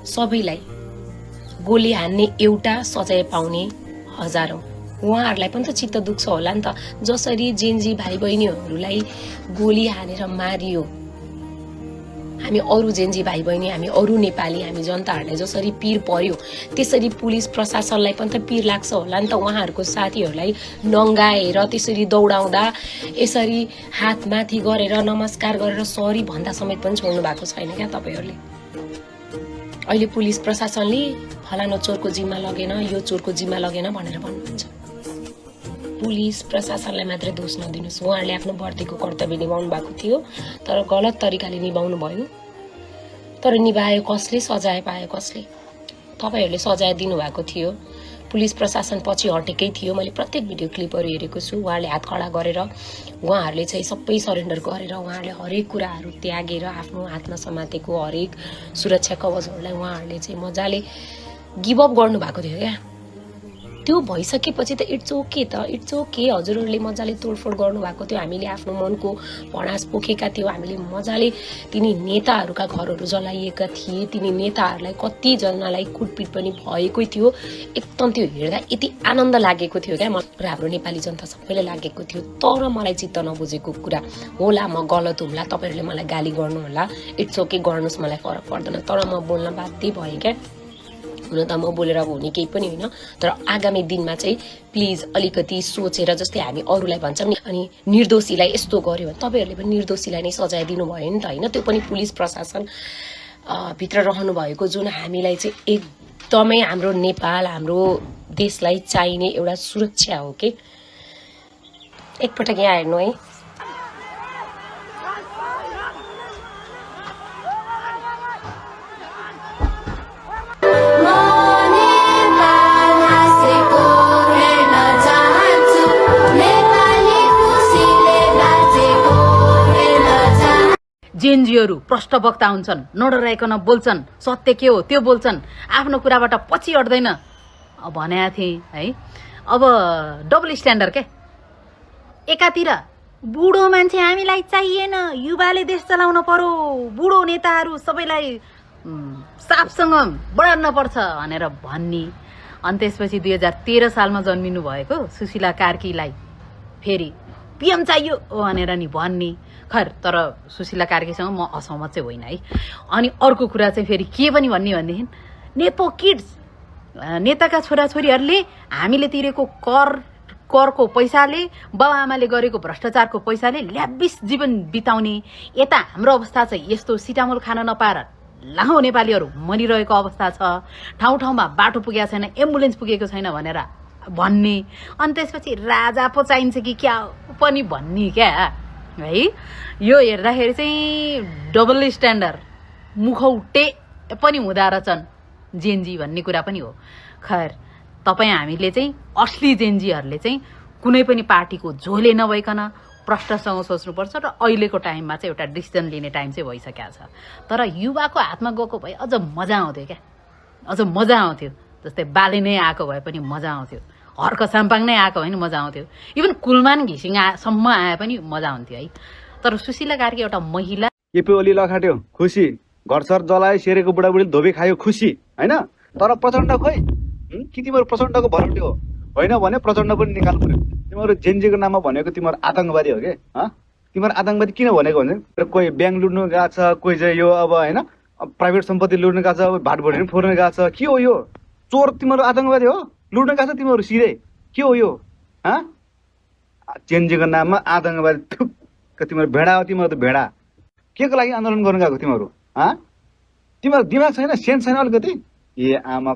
सबैलाई गोली हान्ने एउटा, सजाय पाउने हजारौँ। उहाँहरूलाई पनि त चित्त दुख्छ होला नि त। जसरी जेनजी भाइ बहिनीहरूलाई गोली हानेर मारियो, हामी अरू जेन्जी भाइ बहिनी, हामी अरू नेपाली, हामी जनताहरूलाई जसरी पिर पर्यो त्यसरी पुलिस प्रशासनलाई पनि त पिर लाग्छ होला नि त। उहाँहरूको साथीहरूलाई नङ्गाएर त्यसरी दौडाउँदा यसरी हात माथि गरेर नमस्कार गरेर सरी भन्दा समेत पनि छोड्नु भएको छैन क्या तपाईँहरूले। अहिले पुलिस प्रशासनले फलानो चोरको जिम्मा लगेन, यो चोरको जिम्मा लगेन भनेर भन्नुहुन्छ। पुलिस प्रशासनलाई मात्रै दोष नदिनुहोस्। उहाँहरूले आफ्नो वर्दीको कर्तव्य निभाउनु भएको थियो तर गलत तरिकाले निभाउनु भयो। तर निभायो कसले, सजाय पायो कसले? तपाईँहरूले सजाय दिनुभएको थियो। पुलिस प्रशासन पछि हटेकै थियो। मैले प्रत्येक भिडियो क्लिपहरू हेरेको छु। उहाँहरूले हात खडा गरेर उहाँहरूले चाहिँ सबै सरेन्डर गरेर उहाँहरूले हरेक कुराहरू त्यागेर आफ्नो हातमा समातेको हरेक सुरक्षा कवचहरूलाई उहाँहरूले चाहिँ मजाले गिभअप गर्नुभएको थियो क्या। त्यो भइसकेपछि त इट्स ओके त, इट्स ओके। हजुरहरूले मजाले तोडफोड गर्नुभएको थियो। हामीले आफ्नो मनको भडास पोखेका थियौँ। हामीले मजाले तिनी नेताहरूका घरहरू जलाइएका थिए। तिनी नेताहरूलाई कतिजनालाई कुटपिट पनि भएकै थियो। एकदम त्यो हेर्दा यति आनन्द लागेको थियो क्या र हाम्रो नेपाली जनता सबैले लागेको थियो। तर मलाई चित्त नबुझेको कुरा होला, म गलत हुम्ला, तपाईँहरूले मलाई गाली गर्नुहोला, इट्स ओके गर्नुहोस्, मलाई फरक पर्दैन। तर म बोल्न बाध्य भएँ क्या। हुन त म बोलेर अब हुने केही पनि होइन। तर आगामी दिनमा चाहिँ प्लिज अलिकति सोचेर, जस्तै हामी अरूलाई भन्छौँ नि, अनि निर्दोषीलाई यस्तो गर्यो भने तपाईँहरूले पनि निर्दोषीलाई नै सजाय दिनुभयो नि त होइन। त्यो पनि पुलिस प्रशासन भित्र रहनु भएको जुन हामीलाई चाहिँ एकदमै हाम्रो नेपाल, हाम्रो देशलाई चाहिने एउटा सुरक्षा हो कि। एकपटक यहाँ हेर्नु है। जेएनजीहरू प्रष्ट वक्ता हुन्छन्, नडराइकन बोल्छन्, सत्य के हो त्यो बोल्छन्, आफ्नो कुराबाट पछि हट्दैन भनेको थिएँ है। अब डबल स्ट्यान्डर्ड के। एकातिर बुढो मान्छे हामीलाई चाहिएन, युवाले देश चलाउन पर्यो, बुढो नेताहरू सबैलाई साफसँग बढाउन पर्छ भनेर भन्ने। अनि त्यसपछि 2013 सालमा जन्मिनु भएको सुशीला कार्कीलाई फेरि पिएम चाहियो भनेर नि भन्ने। खैर, तर सुशीला कार्कीसँग म असहमत चाहिँ होइन है। अनि अर्को कुरा चाहिँ फेरि के पनि भन्ने भनेदेखि नेपो किड्स, नेताका छोराछोरीहरूले हामीले तिरेको करको पैसाले, बाबुआमाले गरेको भ्रष्टाचारको पैसाले ल्याबिस जीवन बिताउने। यता हाम्रो अवस्था चाहिँ यस्तो, सिटामोल खान नपाएर लाखौँ नेपालीहरू मरिरहेको अवस्था छ। ठाउँ ठाउँमा बाटो पुगेको छैन, एम्बुलेन्स पुगेको छैन भनेर भन्ने। अनि त्यसपछि राजा पो चाहिन्छ कि क्या पनि भन्ने क्या है। यो हेर्दाखेरि चाहिँ डबल स्ट्यान्डर्ड मुखौटे पनि हुँदा रहेछन् जेएनजी भन्ने कुरा पनि हो। खैर, तपाईँ हामीले चाहिँ असली जेएनजीहरूले चाहिँ कुनै पनि पार्टीको झोले नभइकन प्रष्टसँग सोच्नुपर्छ। र अहिलेको टाइममा चाहिँ एउटा डिसिजन लिने टाइम चाहिँ भइसकेको छ। तर युवाको हातमा गएको भए अझ मजा आउँथ्यो क्या, अझ मजा आउँथ्यो। जस्तै बाले नै आएको भए पनि मजा आउँथ्यो, हर्क साम्पाङ नै आएको भए पनि मजा आउँथ्यो, इभन कुलमान घिसिङसम्म आए पनि मजा आउँथ्यो है। तर सुशीला कार्की एउटा महिला। केपी ओली लखाट्यो खुसी, घरसर जलायो, सेरेको बुढाबुढीले धोबी खायो खुसी होइन। तर प्रचण्ड खोइ कि तिमीहरू प्रचण्डको भरोटे हो होइन भने प्रचण्ड पनि निकाल्नु पर्यो। तिमीहरू जेएनजीको नाममा भनेको तिमीहरू आतङ्कवादी हो कि। तिमीहरू आतङ्कवादी किन भनेको भने कोही ब्याङ्क लुट्नु गएको छ, कोही चाहिँ यो अब होइन प्राइभेट सम्पत्ति लुट्नु गएको छ, भाट भोटी पनि फोर्नु गएको छ। के हो यो? चोर तिमीहरू आतङ्कवादी हो? लुट्नु गएको छ तिमीहरू सिधै? के हो यो? जेएनजीको नाममा आतङ्कवादी तिमीहरू भेडा हो। तिमीहरू त भेडा। के को लागि आन्दोलन गर्नु गएको तिमीहरू? तिमीहरू दिमाग छैन, सेन्स छैन अलिकति? ए आमा,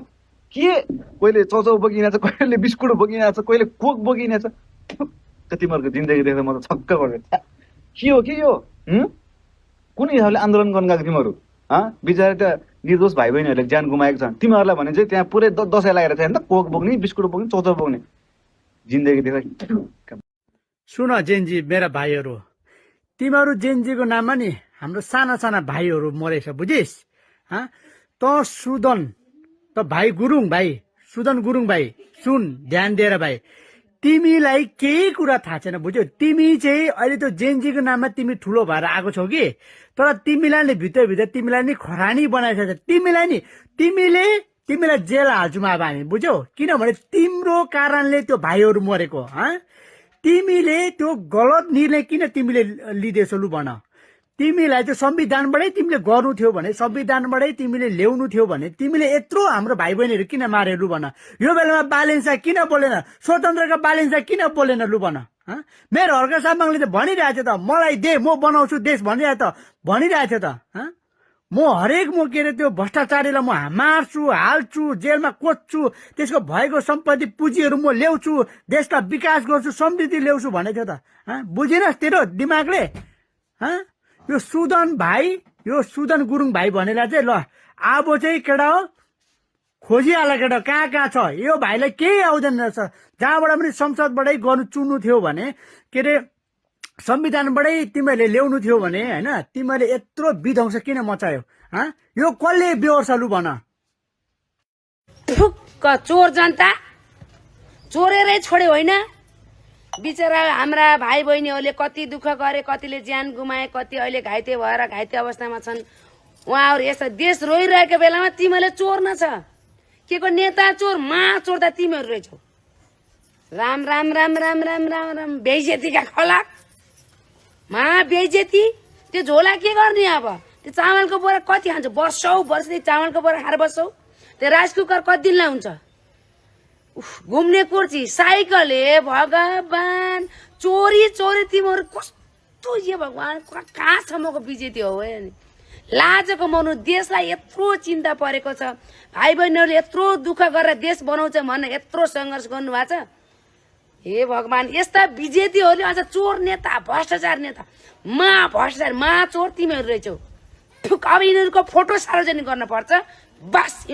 के कोहीले चौचौ बोकिरहेछ, कहिले बिस्कुट बोकिरहेछ, कहिले कोक बोकिरहेछ। तिमीहरूको जिन्दगी देख्दा म त छक्क पर्छ। के हो के यो? कुन हिसाबले आन्दोलन गर्नु गएको तिमीहरू? बिचरा त निर्दोष भाइ बहिनीहरूले ज्यान गुमाएको छन्। तिमीहरूलाई भने चाहिँ त्यहाँ पुरै दसैँ लागेर छ नि त, कोक बोक्ने, बिस्कुट बोक्ने, चौचौ बोक्ने। जिन्दगी देख्दा। सुन जेएनजी मेरा भाइहरू, तिमीहरू जेएनजीको नाममा नि हाम्रो साना साना भाइहरू मरेछ बुझिस्? त सुदन, त भाइ गुरुङ भाइ, सुदन गुरुङ भाइ, सुन ध्यान दिएर भाइ, तिमीलाई केही कुरा थाहा छैन बुझ्यौ? तिमी चाहिँ अहिले त जेएनजीको नाममा तिमी ठुलो भएर आएको छौ कि, तर तिमीलाई नि भित्रभित्र तिमीलाई नि खरानी बनाइसकेको छ। तिमीलाई जेल हाल्छौँ अब हामी बुझ्यौ? किनभने तिम्रो कारणले त्यो भाइहरू मरेको। तिमीले त्यो गलत निर्णय किन तिमीले लिँदैछौ लु भन? तिमीलाई चाहिँ संविधानबाटै तिमीले गर्नु थियो भने, संविधानबाटै तिमीले ल्याउनु थियो भने तिमीले यत्रो हाम्रो भाइ बहिनीहरू किन मारे लु भन। यो बेलामा बालेन्सा किन बोलेन, स्वतन्त्रका बालेन्सा किन बोलेन लु भन। मेरो हर्का सामाङले त भनिरहेको थियो त, मलाई दे म बनाउँछु देश भनिरहेको थियो त। म हरेक के अरे त्यो भ्रष्टाचारीलाई म मार्छु, हाल्छु, जेलमा कोच्छु, त्यसको भएको सम्पत्ति पुँजीहरू म ल्याउँछु, देशलाई विकास गर्छु, समृद्धि ल्याउँछु भनेको थियो त। बुझिनस् तेरो दिमागले? यो सुदन भाइ, यो सुदन गुरुङ भाइ भनेर चाहिँ ल अब चाहिँ केटा हो खोजिहाल केटा कहाँ छ। यो भाइलाई केही आउँदैन रहेछ। जहाँबाट पनि संसदबाटै गर्नु चुन्नु थियो भने, के अरे संविधानबाटै तिमीहरूले ल्याउनु थियो भने होइन, तिमीहरूले यत्रो विध्वंस किन मचायो? यो कसले बेहोर्छ लु भन। ठुक्क चोर जनता चोरेरै छोड्यो होइन। बिचरा हाम्रा भाइ बहिनीहरूले कति दुःख गरे, कतिले ज्यान गुमाए, कति अहिले घाइते भएर घाइते अवस्थामा छन्। उहाँहरू यस्तो देश रोइरहेको बेलामा तिमीहरूले चोर्न छ। के को नेता चोर, चोर त तिमीहरू रहेछौ। राम राम राम राम राम राम राम बेइज्जतीका खलाक, बेइज्जती। त्यो झोला के गर्ने अब? त्यो चामलको बोरा कति खान्छ? वर्षौँ वर्ष चामलको बोरा खाएर बस्छौ। त्यो राइस कुकर कति दिनलाई हुन्छ? घुम्ने कुर्सी, साइकल, हे भगवान, चोरी चोरी तिमीहरू कस्तो यो भगवान कहाँसम्मको बिजेती हो? लाजको मनाउनु, देशलाई यत्रो चिन्ता परेको छ, भाइ बहिनीहरूले यत्रो दुःख गरेर देश बनाउँछ भनेर यत्रो सङ्घर्ष गर्नुभएको छ। हे भगवान, यस्ता बिजेतीहरूले अझ चोर नेता, भ्रष्टाचार नेता, भ्रष्टाचार चोर तिमीहरू रहेछौ। अब यिनीहरूको फोटो सार्वजनिक गर्न पर्छ बस।